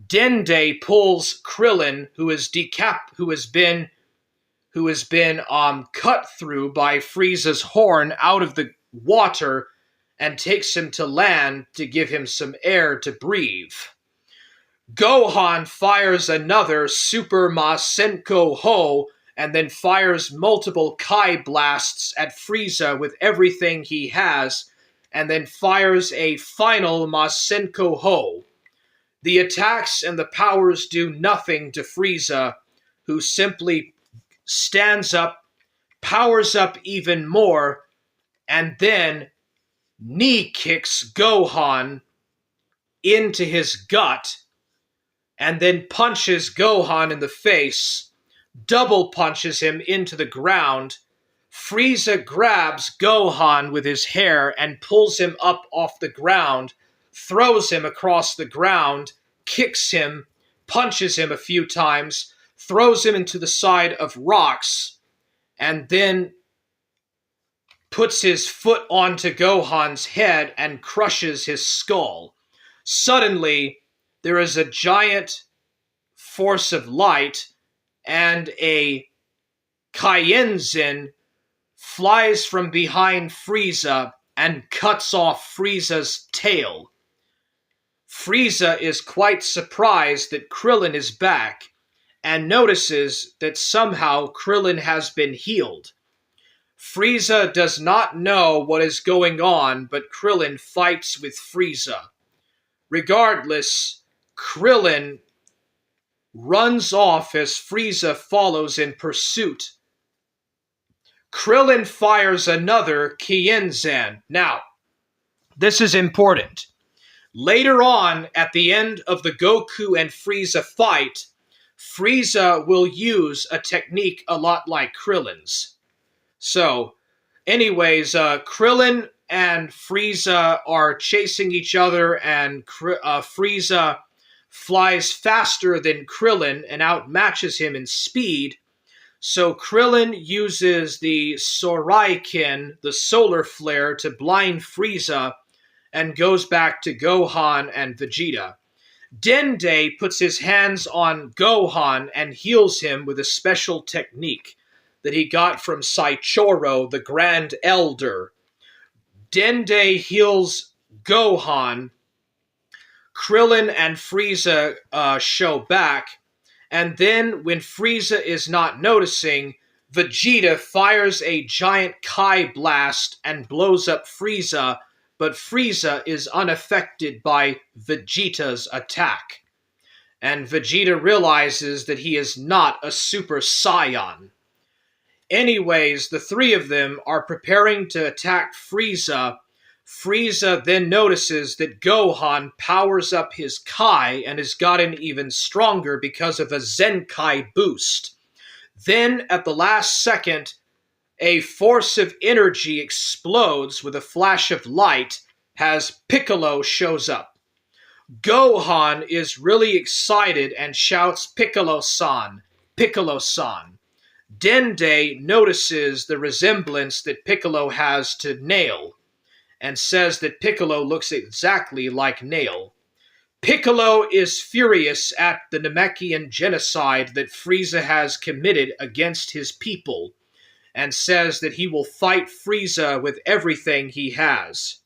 Dende pulls Krillin, who has been cut through by Frieza's horn, out of the water and takes him to land to give him some air to breathe. Gohan fires another Super Masenko Ho and then fires multiple Kai blasts at Frieza with everything he has, and then fires a final Masenko Ho. The attacks and the powers do nothing to Frieza, who simply stands up, powers up even more, and then knee kicks Gohan into his gut, and then punches Gohan in the face, double punches him into the ground. Frieza grabs Gohan with his hair and pulls him up off the ground, throws him across the ground, kicks him, punches him a few times, throws him into the side of rocks, and then puts his foot onto Gohan's head and crushes his skull. Suddenly, there is a giant force of light, and a Kaienzen flies from behind Frieza and cuts off Frieza's tail. Frieza is quite surprised that Krillin is back, and notices that somehow Krillin has been healed. Frieza does not know what is going on, but Krillin fights with Frieza. Regardless, Krillin runs off as Frieza follows in pursuit. Krillin fires another Kaienzen. Now, this is important. Later on, at the end of the Goku and Frieza fight, Frieza will use a technique a lot like Krillin's. So, anyways, Krillin and Frieza are chasing each other, and Frieza flies faster than Krillin and outmatches him in speed. So Krillin uses the Soraiken, the solar flare, to blind Frieza and goes back to Gohan and Vegeta. Dende puts his hands on Gohan and heals him with a special technique that he got from Saichoro, the Grand Elder. Dende heals Gohan. Krillin and Frieza show back, and then when Frieza is not noticing, Vegeta fires a giant Kai blast and blows up Frieza, but Frieza is unaffected by Vegeta's attack. And Vegeta realizes that he is not a Super Saiyan. Anyways, the three of them are preparing to attack Frieza. Frieza then notices that Gohan powers up his Kai and has gotten even stronger because of a Zenkai boost. Then, at the last second, a force of energy explodes with a flash of light as Piccolo shows up. Gohan is really excited and shouts, "Piccolo-san! Piccolo-san!" Dende notices the resemblance that Piccolo has to Nail, and says that Piccolo looks exactly like Nail. Piccolo is furious at the Namekian genocide that Frieza has committed against his people, and says that he will fight Frieza with everything he has.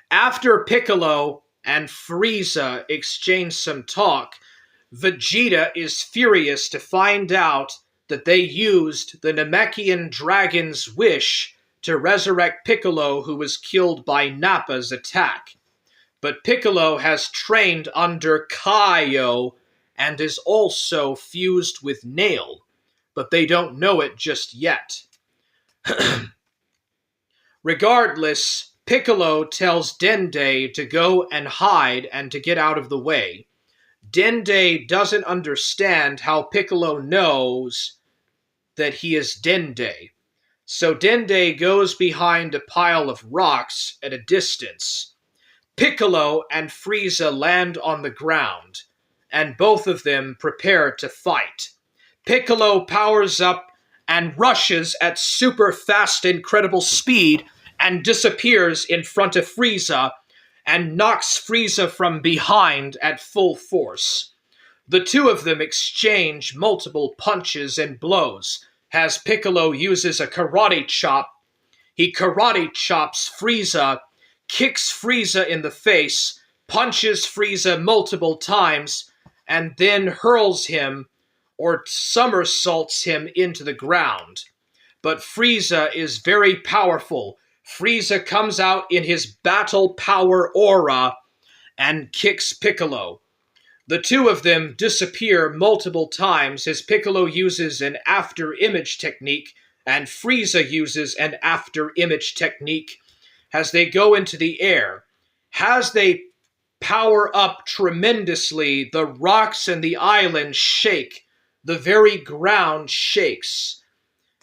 After Piccolo and Frieza exchange some talk, Vegeta is furious to find out that they used the Namekian dragon's wish to resurrect Piccolo, who was killed by Nappa's attack. But Piccolo has trained under Kaio and is also fused with Nail, but they don't know it just yet. Regardless, Piccolo tells Dende to go and hide and to get out of the way. Dende doesn't understand how Piccolo knows that he is Dende. So Dende goes behind a pile of rocks at a distance. Piccolo and Frieza land on the ground, and both of them prepare to fight. Piccolo powers up and rushes at super fast, incredible speed and disappears in front of Frieza and knocks Frieza from behind at full force. The two of them exchange multiple punches and blows as Piccolo uses a karate chop. He karate chops Frieza, kicks Frieza in the face, punches Frieza multiple times, and then hurls him or somersaults him into the ground. But Frieza is very powerful. Frieza comes out in his battle power aura and kicks Piccolo. The two of them disappear multiple times as Piccolo uses an after-image technique and Frieza uses an after-image technique as they go into the air. As they power up tremendously, the rocks and the island shake. The very ground shakes.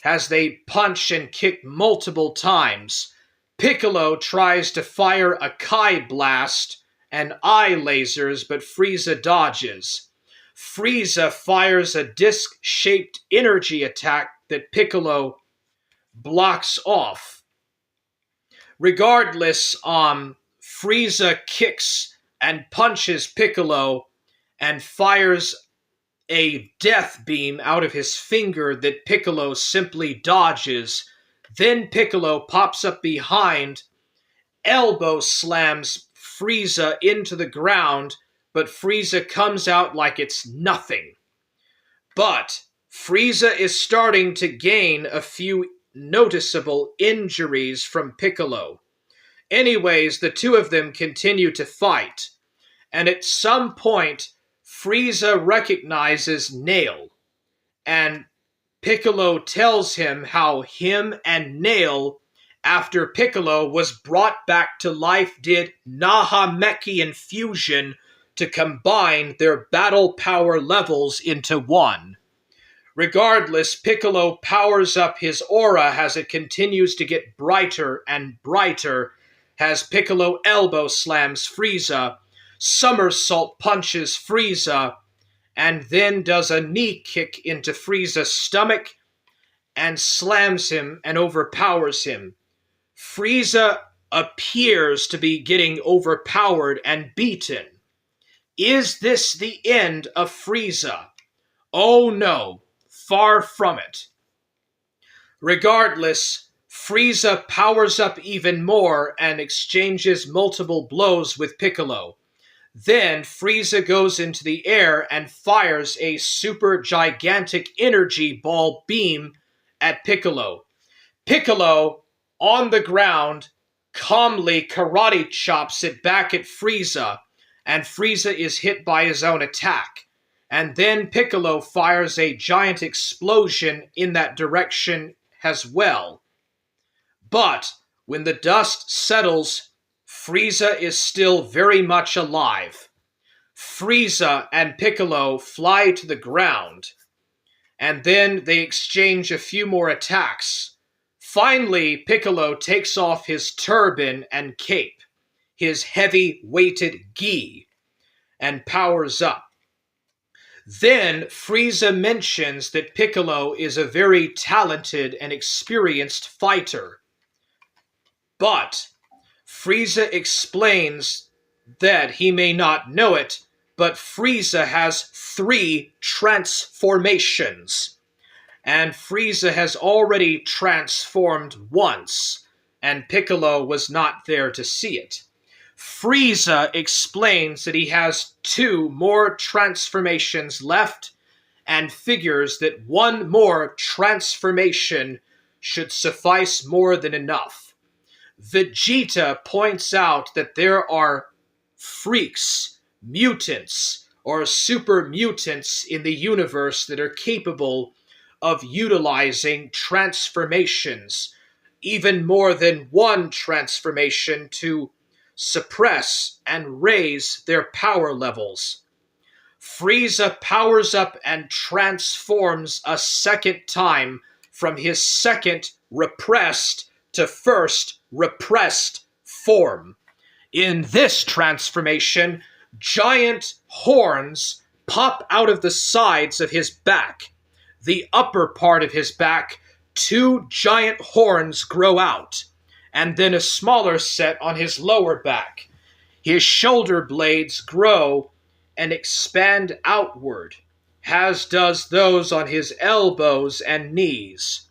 As they punch and kick multiple times, Piccolo tries to fire a Kai blast and eye lasers, but Frieza dodges. Frieza fires a disc-shaped energy attack that Piccolo blocks off. Regardless, Frieza kicks and punches Piccolo and fires a death beam out of his finger that Piccolo simply dodges. Then Piccolo pops up behind, elbow slams Frieza into the ground, but Frieza comes out like it's nothing. But Frieza is starting to gain a few noticeable injuries from Piccolo. Anyways, the two of them continue to fight, and at some point, Frieza recognizes Nail, and Piccolo tells him how him and Nail, after Piccolo was brought back to life, did Nahamekian fusion to combine their battle power levels into one. Regardless, Piccolo powers up his aura as it continues to get brighter and brighter as Piccolo elbow slams Frieza, somersault punches Frieza, and then does a knee kick into Frieza's stomach and slams him and overpowers him. Frieza appears to be getting overpowered and beaten. Is this the end of Frieza? Oh no, far from it. Regardless, Frieza powers up even more and exchanges multiple blows with Piccolo. Then Frieza goes into the air and fires a super gigantic energy ball beam at Piccolo. Piccolo, on the ground, calmly karate chops it back at Frieza, and Frieza is hit by his own attack. And then Piccolo fires a giant explosion in that direction as well. But when the dust settles, Frieza is still very much alive. Frieza and Piccolo fly to the ground, and then they exchange a few more attacks. Finally, Piccolo takes off his turban and cape, his heavy-weighted gi, and powers up. Then Frieza mentions that Piccolo is a very talented and experienced fighter. But Frieza explains that he may not know it, but Frieza has 3 transformations. And Frieza has already transformed once, and Piccolo was not there to see it. Frieza explains that he has 2 more transformations left, and figures that 1 more transformation should suffice more than enough. Vegeta points out that there are freaks, mutants, or super mutants in the universe that are capable of utilizing transformations, even more than 1 transformation, to suppress and raise their power levels. Frieza powers up and transforms a second time from his second repressed to first repressed form. In this transformation, giant horns pop out of the sides of his back. The upper part of his back, 2 giant horns grow out, and then a smaller set on his lower back. His shoulder blades grow and expand outward, as does those on his elbows and knees.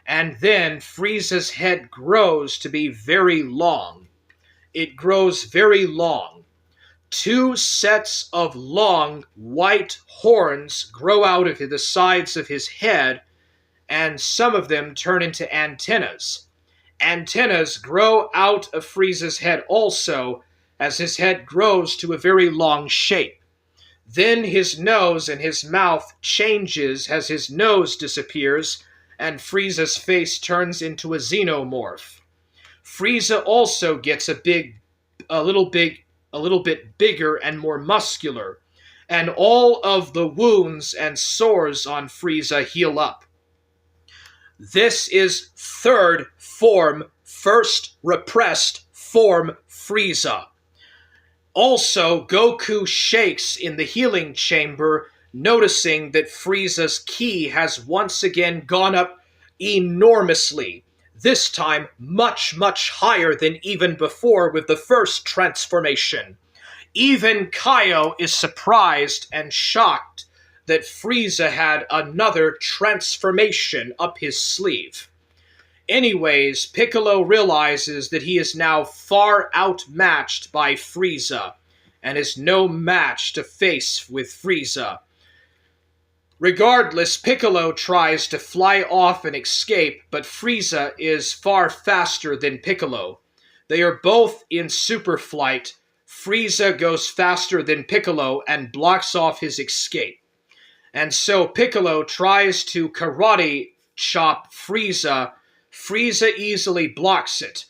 And then Frieza's head grows to be very long. It grows very long. 2 sets of long white horns grow out of the sides of his head, and some of them turn into antennas. Antennas grow out of Frieza's head also, as his head grows to a very long shape. Then his nose and his mouth changes as his nose disappears, and Frieza's face turns into a xenomorph. Frieza also gets a little bit bigger and more muscular, and all of the wounds and sores on Frieza heal up. This is third form, first repressed form Frieza. Also, Goku shakes in the healing chamber, noticing that Frieza's ki has once again gone up enormously. This time, much, much higher than even before with the first transformation. Even Kaio is surprised and shocked that Frieza had another transformation up his sleeve. Anyways, Piccolo realizes that he is now far outmatched by Frieza, and is no match to face with Frieza. Regardless, Piccolo tries to fly off and escape, but Frieza is far faster than Piccolo. They are both in super flight. Frieza goes faster than Piccolo and blocks off his escape. And so Piccolo tries to karate chop Frieza. Frieza easily blocks it.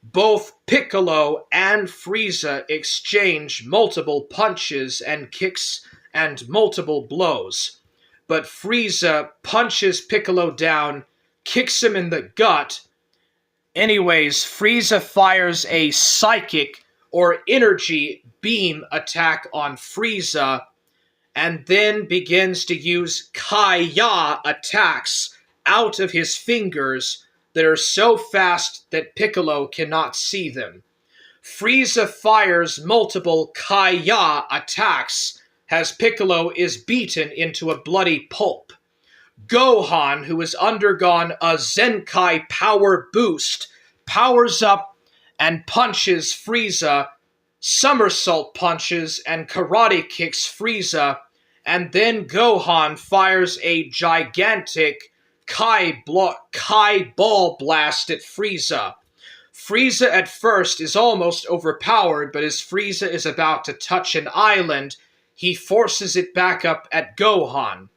Both Piccolo and Frieza exchange multiple punches and kicks and multiple blows. But Frieza punches Piccolo down, kicks him in the gut. Anyways, Frieza fires a psychic or energy beam attack on Frieza, and then begins to use Kai-Ya attacks out of his fingers that are so fast that Piccolo cannot see them. Frieza fires multiple Kai-Ya attacks as Piccolo is beaten into a bloody pulp. Gohan, who has undergone a Zenkai power boost, powers up and punches Frieza, somersault punches and karate kicks Frieza, and then Gohan fires a gigantic Kai Ball blast at Frieza. Frieza at first is almost overpowered, but as Frieza is about to touch an island, he forces it back up at Gohan.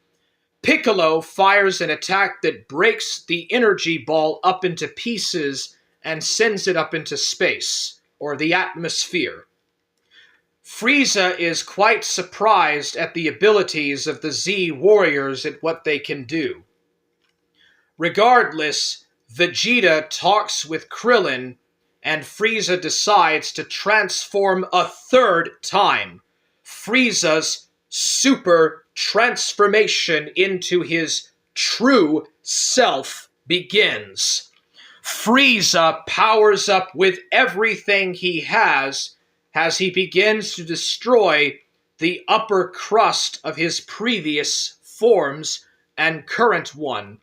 Piccolo fires an attack that breaks the energy ball up into pieces and sends it up into space, or the atmosphere. Frieza is quite surprised at the abilities of the Z warriors at what they can do. Regardless, Vegeta talks with Krillin, and Frieza decides to transform a third time. Frieza's super transformation into his true self begins. Frieza powers up with everything he has as he begins to destroy the upper crust of his previous forms and current one.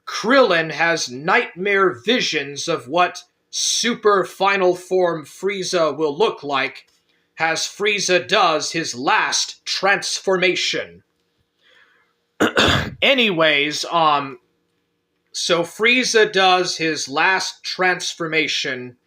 Krillin has nightmare visions of what super final form Frieza will look like as Frieza does his last transformation. Anyways, so Frieza does his last transformation.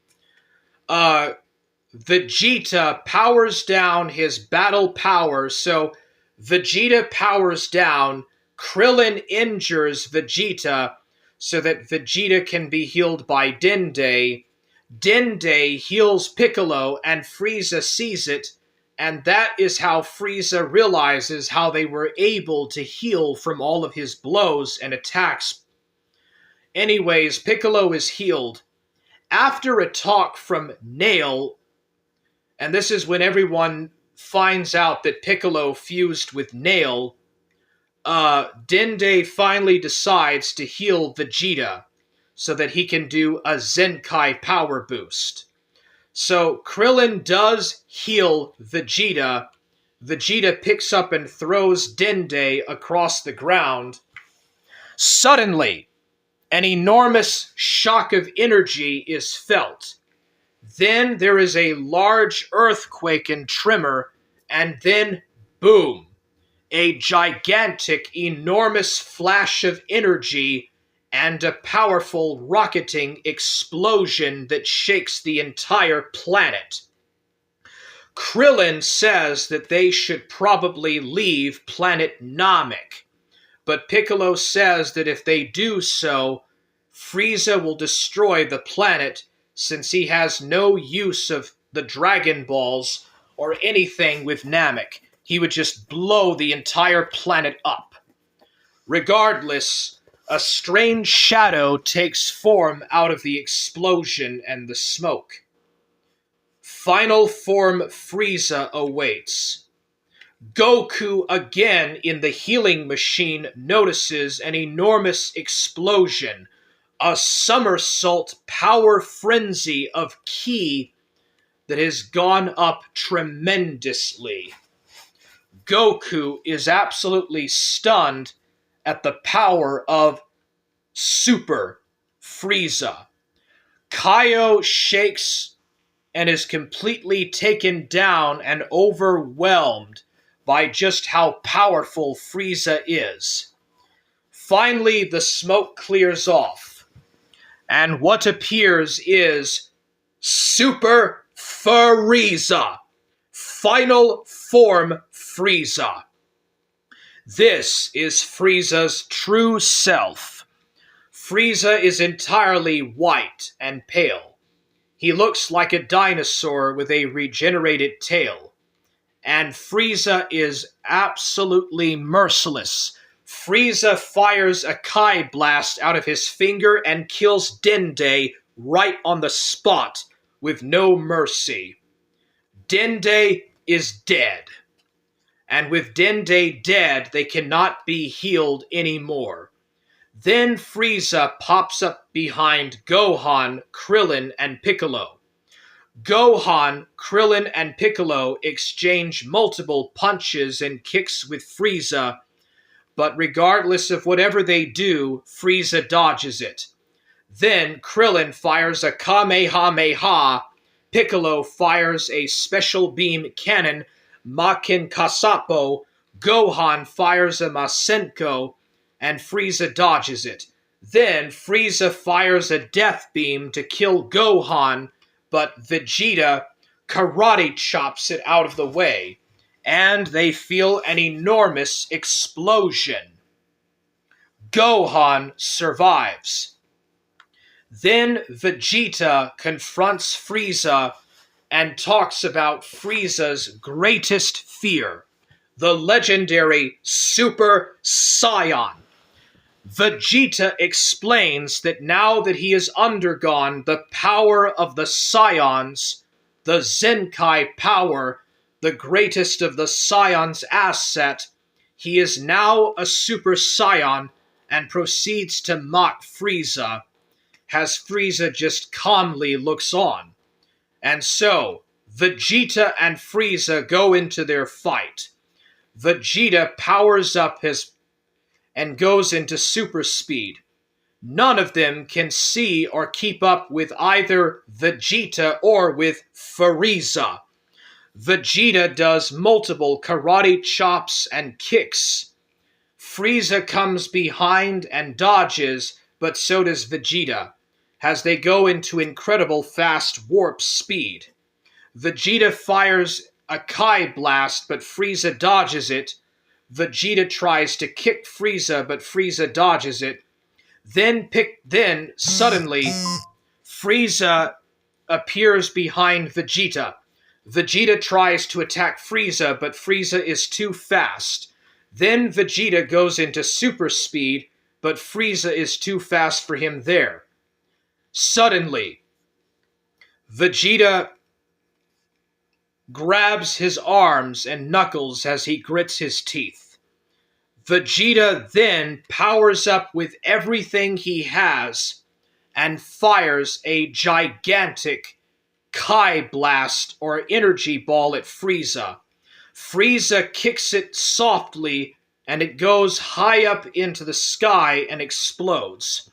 Vegeta powers down his battle power, so Vegeta powers down, Krillin injures Vegeta so that Vegeta can be healed by Dende. Dende heals Piccolo and Frieza sees it And that is how Frieza realizes how they were able to heal from all of his blows and attacks. Anyways, Piccolo is healed. After a talk from Nail, and this is when everyone finds out that Piccolo fused with Nail, Dende finally decides to heal Vegeta so that he can do a Zenkai power boost. So Krillin does heal Vegeta. Vegeta picks up and throws Dende across the ground. Suddenly, an enormous shock of energy is felt. Then there is a large earthquake and tremor, and then boom! A gigantic, enormous flash of energy and a powerful rocketing explosion that shakes the entire planet. Krillin says that they should probably leave planet Namek, but Piccolo says that if they do so, Frieza will destroy the planet since he has no use of the Dragon Balls or anything with Namek. He would just blow the entire planet up. Regardless, a strange shadow takes form out of the explosion and the smoke. Final form Frieza awaits. Goku again in the healing machine notices an enormous explosion, a somersault power frenzy of ki that has gone up tremendously. Goku is absolutely stunned at the power of Super Frieza. Kaio shakes and is completely taken down and overwhelmed by just how powerful Frieza is. Finally, the smoke clears off, and what appears is Super Frieza. Final form Frieza. This is Frieza's true self. Frieza is entirely white and pale. He looks like a dinosaur with a regenerated tail. And Frieza is absolutely merciless. Frieza fires a Kai blast out of his finger and kills Dende right on the spot with no mercy. Dende is dead. And with Dende dead, they cannot be healed anymore. Then Frieza pops up behind Gohan, Krillin, and Piccolo. Gohan, Krillin, and Piccolo exchange multiple punches and kicks with Frieza, but regardless of whatever they do, Frieza dodges it. Then Krillin fires a Kamehameha, Piccolo fires a special beam cannon, Makin Kasapo, Gohan fires a Masenko, and Frieza dodges it. Then Frieza fires a death beam to kill Gohan, but Vegeta karate chops it out of the way, and they feel an enormous explosion. Gohan survives. Then Vegeta confronts Frieza and talks about Frieza's greatest fear, the legendary Super Saiyan. Vegeta explains that now that he has undergone the power of the Saiyans, the Zenkai power, the greatest of the Saiyans' asset, he is now a Super Saiyan and proceeds to mock Frieza, as Frieza just calmly looks on. And so, Vegeta and Frieza go into their fight. Vegeta powers up and goes into super speed. None of them can see or keep up with either Vegeta or with Frieza. Vegeta does multiple karate chops and kicks. Frieza comes behind and dodges, but so does Vegeta, as they go into incredible fast warp speed. Vegeta fires a Kai blast, but Frieza dodges it. Vegeta tries to kick Frieza, but Frieza dodges it. Then suddenly, Frieza appears behind Vegeta. Vegeta tries to attack Frieza, but Frieza is too fast. Then Vegeta goes into super speed, but Frieza is too fast for him there. Suddenly, Vegeta grabs his arms and knuckles as he grits his teeth. Vegeta then powers up with everything he has and fires a gigantic Kai Blast or energy ball at Frieza. Frieza kicks it softly and it goes high up into the sky and explodes.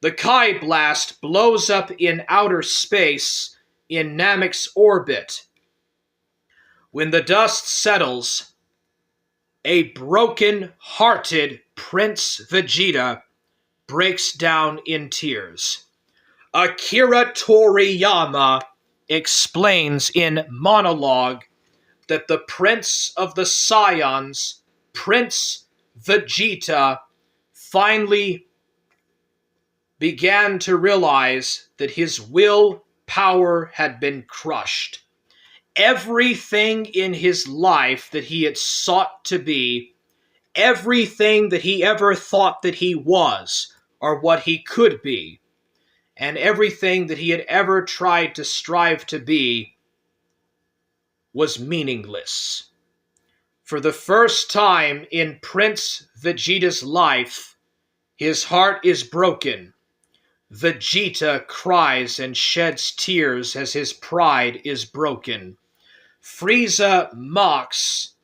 The Kai Blast blows up in outer space in Namek's orbit. When the dust settles, a broken-hearted Prince Vegeta breaks down in tears. Akira Toriyama explains in monologue that the Prince of the Saiyans, Prince Vegeta, finally began to realize that his will power had been crushed. Everything in his life that he had sought to be, everything that he ever thought that he was, or what he could be, and everything that he had ever tried to strive to be, was meaningless. For the first time in Prince Vegeta's life, his heart is broken. Vegeta cries and sheds tears as his pride is broken. Frieza mocks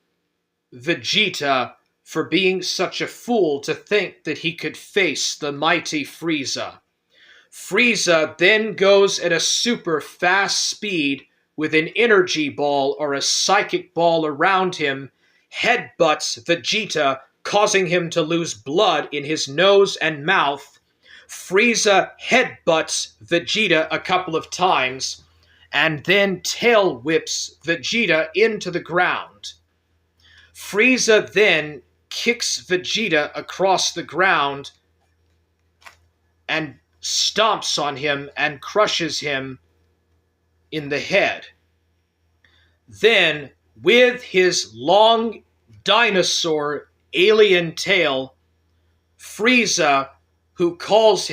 Vegeta for being such a fool to think that he could face the mighty Frieza. Frieza then goes at a super fast speed with an energy ball or a psychic ball around him, headbutts Vegeta, causing him to lose blood in his nose and mouth. Frieza headbutts Vegeta a couple of times, and then tail whips Vegeta into the ground. Frieza then kicks Vegeta across the ground and stomps on him and crushes him in the head. Then, with his long dinosaur alien tail, Frieza, who calls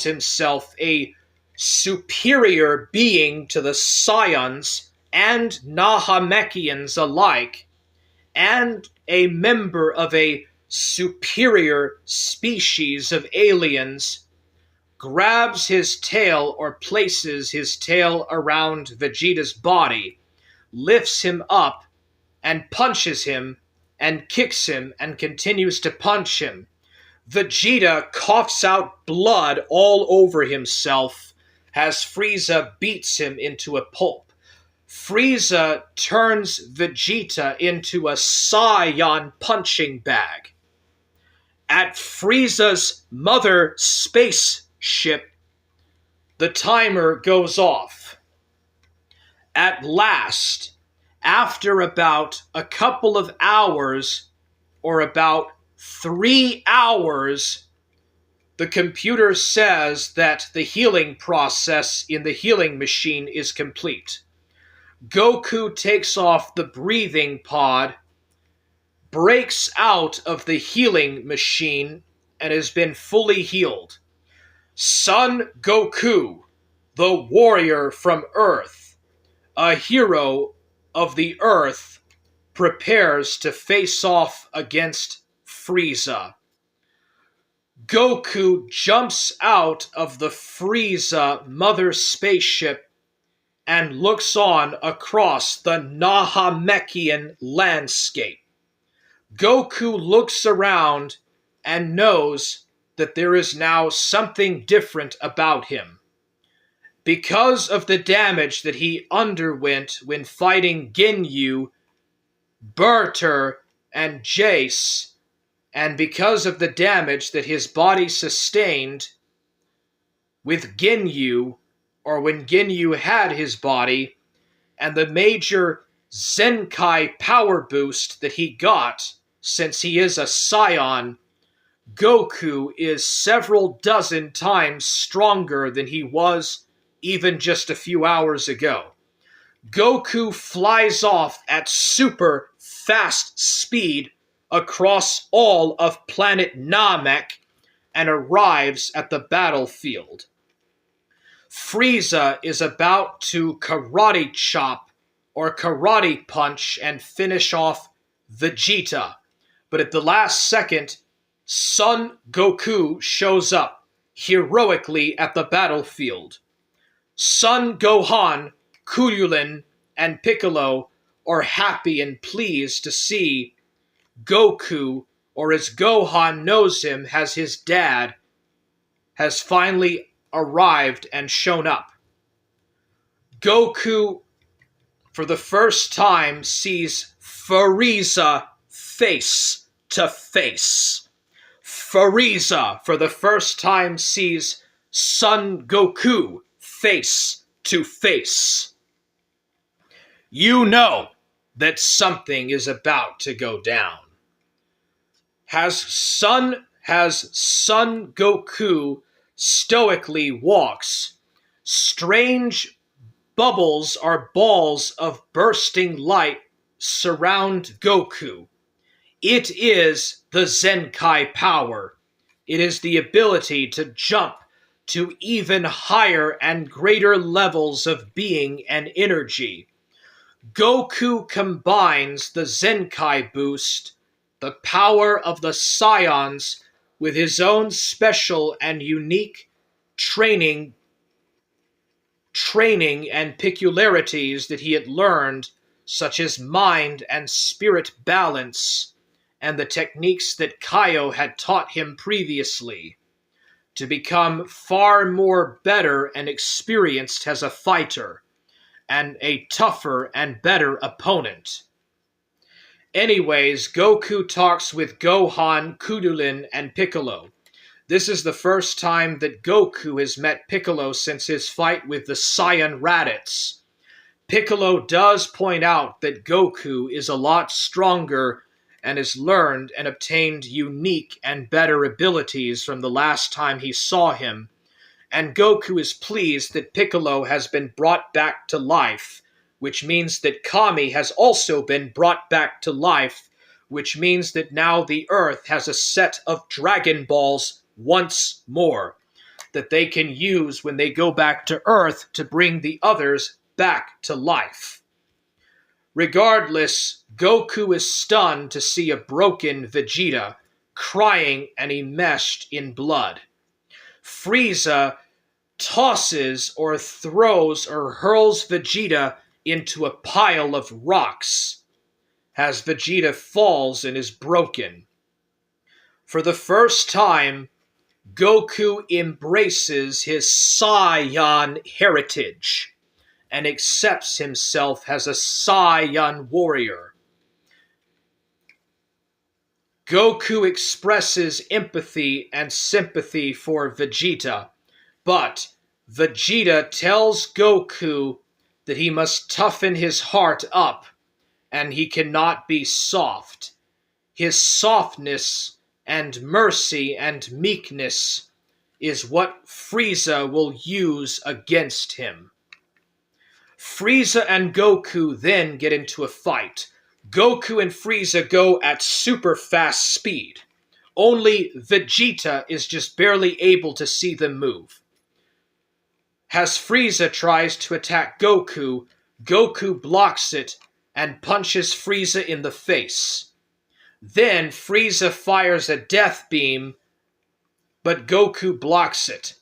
himself a superior being to the Saiyans and Nahamekians alike, and a member of a superior species of aliens, grabs his tail or places his tail around Vegeta's body, lifts him up, and punches him, and kicks him, and continues to punch him. Vegeta coughs out blood all over himself as Frieza beats him into a pulp. Frieza turns Vegeta into a Saiyan punching bag. At Frieza's mother spaceship, the timer goes off. At last, after about a couple of hours, or about 3 hours, the computer says that the healing process in the healing machine is complete. Goku takes off the breathing pod, breaks out of the healing machine, and has been fully healed. Son Goku, the warrior from Earth, a hero of the Earth, prepares to face off against Frieza. Goku jumps out of the Frieza mother spaceship and looks on across the Nahamekian landscape. Goku looks around and knows that there is now something different about him. Because of the damage that he underwent when fighting Ginyu, Berter, and Jace, and because of the damage that his body sustained with Ginyu, or when Ginyu had his body, and the major Zenkai power boost that he got since he is a Saiyan, Goku is several dozen times stronger than he was even just a few hours ago. Goku flies off at super fast speed across all of planet Namek and arrives at the battlefield. Frieza is about to karate chop or karate punch and finish off Vegeta, but at the last second, Son Goku shows up heroically at the battlefield. Son Gohan, Krillin, and Piccolo are happy and pleased to see Goku, or as Gohan knows him as his dad, has finally arrived and shown up. Goku, for the first time, sees Frieza face to face. Frieza, for the first time, sees Son Goku face to face. You know that something is about to go down. As Son Goku stoically walks, strange bubbles or balls of bursting light surround Goku. It is the Zenkai power. It is the ability to jump to even higher and greater levels of being and energy. Goku combines the Zenkai boost, the power of the Scions, with his own special and unique training and peculiarities that he had learned, such as mind and spirit balance, and the techniques that Kaio had taught him previously, to become far more better and experienced as a fighter, and a tougher and better opponent. Anyways, Goku talks with Gohan, Krillin, and Piccolo. This is the first time that Goku has met Piccolo since his fight with the Saiyan Raditz. Piccolo does point out that Goku is a lot stronger and has learned and obtained unique and better abilities from the last time he saw him, and Goku is pleased that Piccolo has been brought back to life, which means that Kami has also been brought back to life, which means that now the Earth has a set of Dragon Balls once more that they can use when they go back to Earth to bring the others back to life. Regardless, Goku is stunned to see a broken Vegeta, crying and enmeshed in blood. Frieza tosses or throws or hurls Vegeta into a pile of rocks, as Vegeta falls and is broken. For the first time, Goku embraces his Saiyan heritage and accepts himself as a Saiyan warrior. Goku expresses empathy and sympathy for Vegeta, but Vegeta tells Goku that he must toughen his heart up and he cannot be soft. His softness and mercy and meekness is what Frieza will use against him. Frieza and Goku then get into a fight. Goku and Frieza go at super fast speed. Only Vegeta is just barely able to see them move. As Frieza tries to attack Goku, Goku blocks it and punches Frieza in the face. Then Frieza fires a death beam, but Goku blocks it.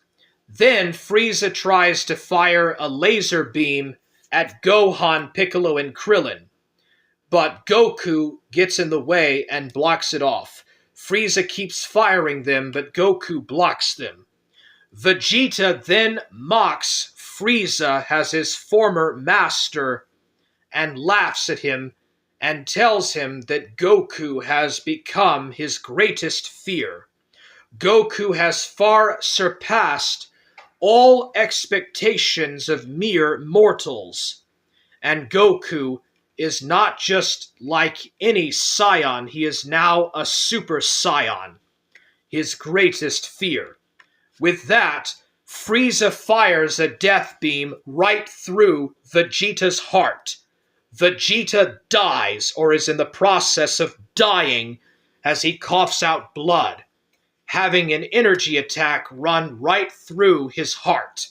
Then Frieza tries to fire a laser beam at Gohan, Piccolo, and Krillin, but Goku gets in the way and blocks it off. Frieza keeps firing them, but Goku blocks them. Vegeta then mocks Frieza as his former master and laughs at him and tells him that Goku has become his greatest fear. Goku has far surpassed all expectations of mere mortals, and Goku is not just like any Saiyan, he is now a Super Saiyan, his greatest fear. With that, Frieza fires a death beam right through Vegeta's heart. Vegeta dies, or is in the process of dying, as he coughs out blood, having an energy attack run right through his heart.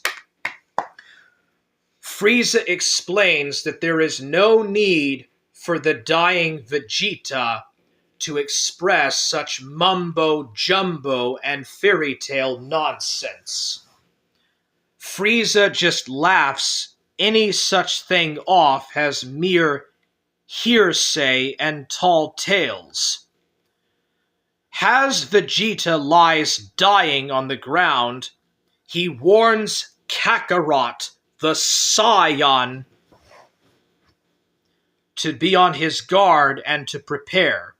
Frieza explains that there is no need for the dying Vegeta to express such mumbo-jumbo and fairy tale nonsense. Frieza just laughs any such thing off as mere hearsay and tall tales. As Vegeta lies dying on the ground, he warns Kakarot, the Saiyan, to be on his guard and to prepare.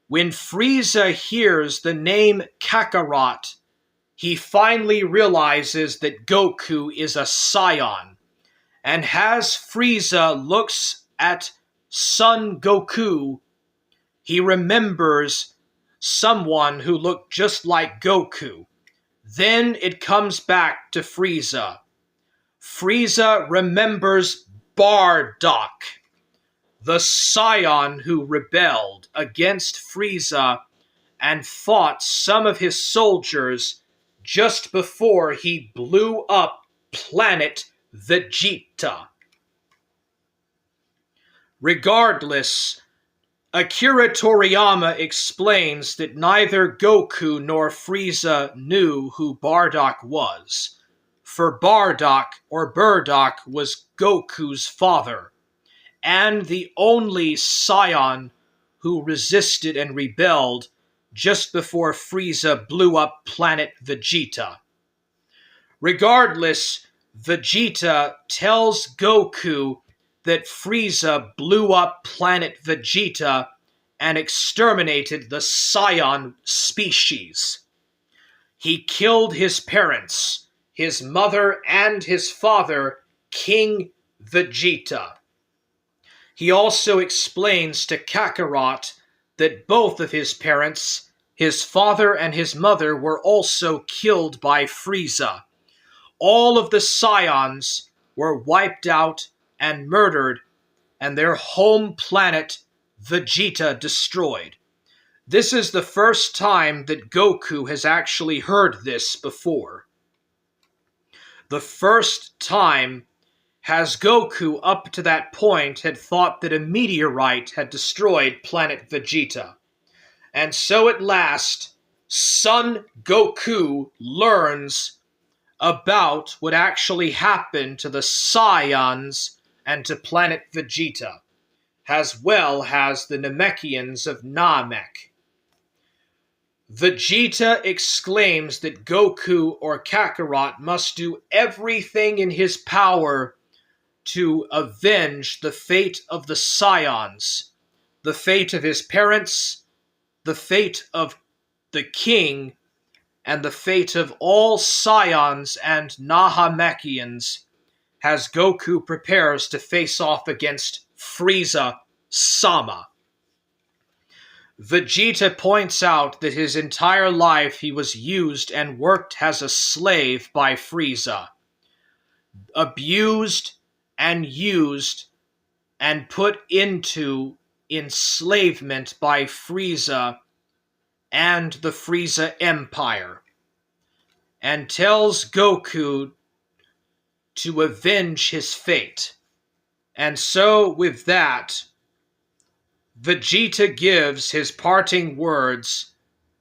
When Frieza hears the name Kakarot, he finally realizes that Goku is a Saiyan, and as Frieza looks at Son Goku, he remembers someone who looked just like Goku. Then it comes back to Frieza. Frieza remembers Bardock, the Saiyan who rebelled against Frieza and fought some of his soldiers just before he blew up planet Vegeta. Regardless, Akira Toriyama explains that neither Goku nor Frieza knew who Bardock was, for Bardock or Burdock was Goku's father, and the only Saiyan who resisted and rebelled just before Frieza blew up planet Vegeta. Regardless, Vegeta tells Goku that Frieza blew up planet Vegeta and exterminated the Saiyan species. He killed his parents, his mother and his father, King Vegeta. He also explains to Kakarot that both of his parents, his father and his mother, were also killed by Frieza. All of the Saiyans were wiped out and murdered, and their home planet, Vegeta, destroyed. This is the first time that Goku has actually heard this before. The first time, as Goku up to that point had thought that a meteorite had destroyed planet Vegeta. And so at last, Son Goku learns about what actually happened to the Saiyans and to planet Vegeta, as well as the Namekians of Namek. Vegeta exclaims that Goku or Kakarot must do everything in his power to avenge the fate of the Saiyans, the fate of his parents, the fate of the king, and the fate of all Saiyans and Nahamekians, as Goku prepares to face off against Frieza-sama. Vegeta points out that his entire life he was used and worked as a slave by Frieza, abused and used and put into enslavement by Frieza and the Frieza Empire, and tells Goku to avenge his fate. And so, with that, Vegeta gives his parting words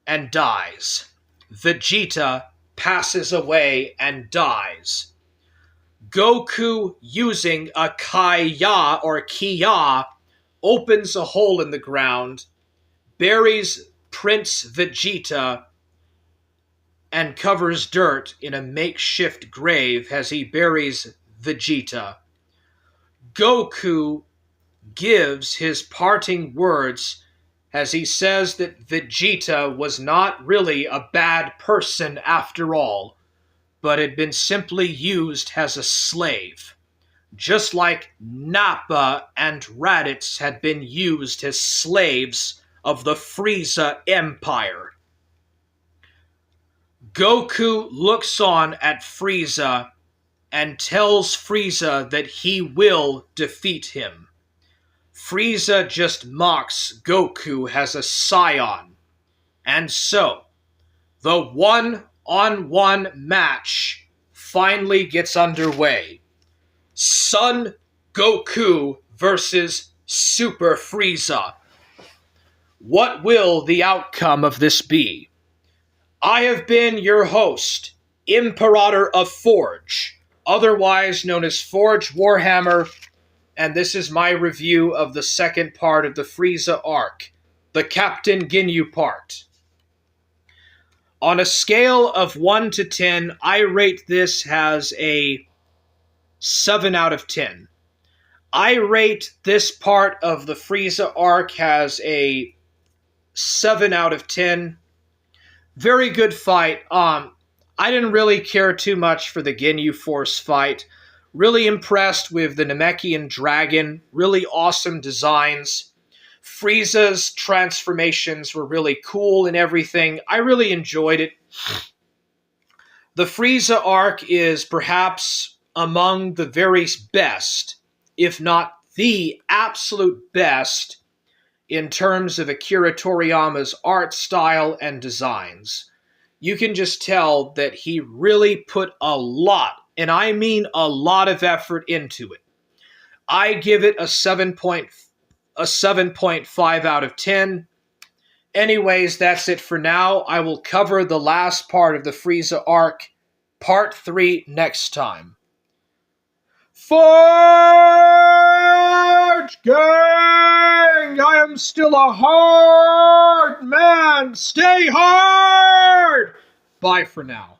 and dies. Vegeta passes away and dies. Goku, using a Kaya or Kia, opens a hole in the ground, buries Prince Vegeta, and covers dirt in a makeshift grave as he buries Vegeta. Goku gives his parting words as he says that Vegeta was not really a bad person after all, but had been simply used as a slave, just like Nappa and Raditz had been used as slaves of the Frieza Empire. Goku looks on at Frieza and tells Frieza that he will defeat him. Frieza just mocks Goku as a scion. And so, the one-on-one match finally gets underway. Son Goku versus Super Frieza. What will the outcome of this be? I have been your host, ImperatorOfForge, otherwise known as Forge Warhammer, and this is my review of the second part of the Frieza arc, the Captain Ginyu part. On a scale of 1 to 10, I rate this as a 7 out of 10. I rate this part of the Frieza arc as a 7 out of 10. Very good fight. I didn't really care too much for the Ginyu Force fight. Really impressed with the Namekian Dragon. Really awesome designs. Frieza's transformations were really cool and everything. I really enjoyed it. The Frieza arc is perhaps among the very best, if not the absolute best, in terms of Akira Toriyama's art style and designs. You can just tell that he really put a lot, and I mean a lot of effort into it. I give it a 7.5 out of 10. Anyways, that's it for now. I will cover the last part of the Frieza arc, part 3, next time. Forge Gang! I am still a hard man! Stay hard! Bye for now.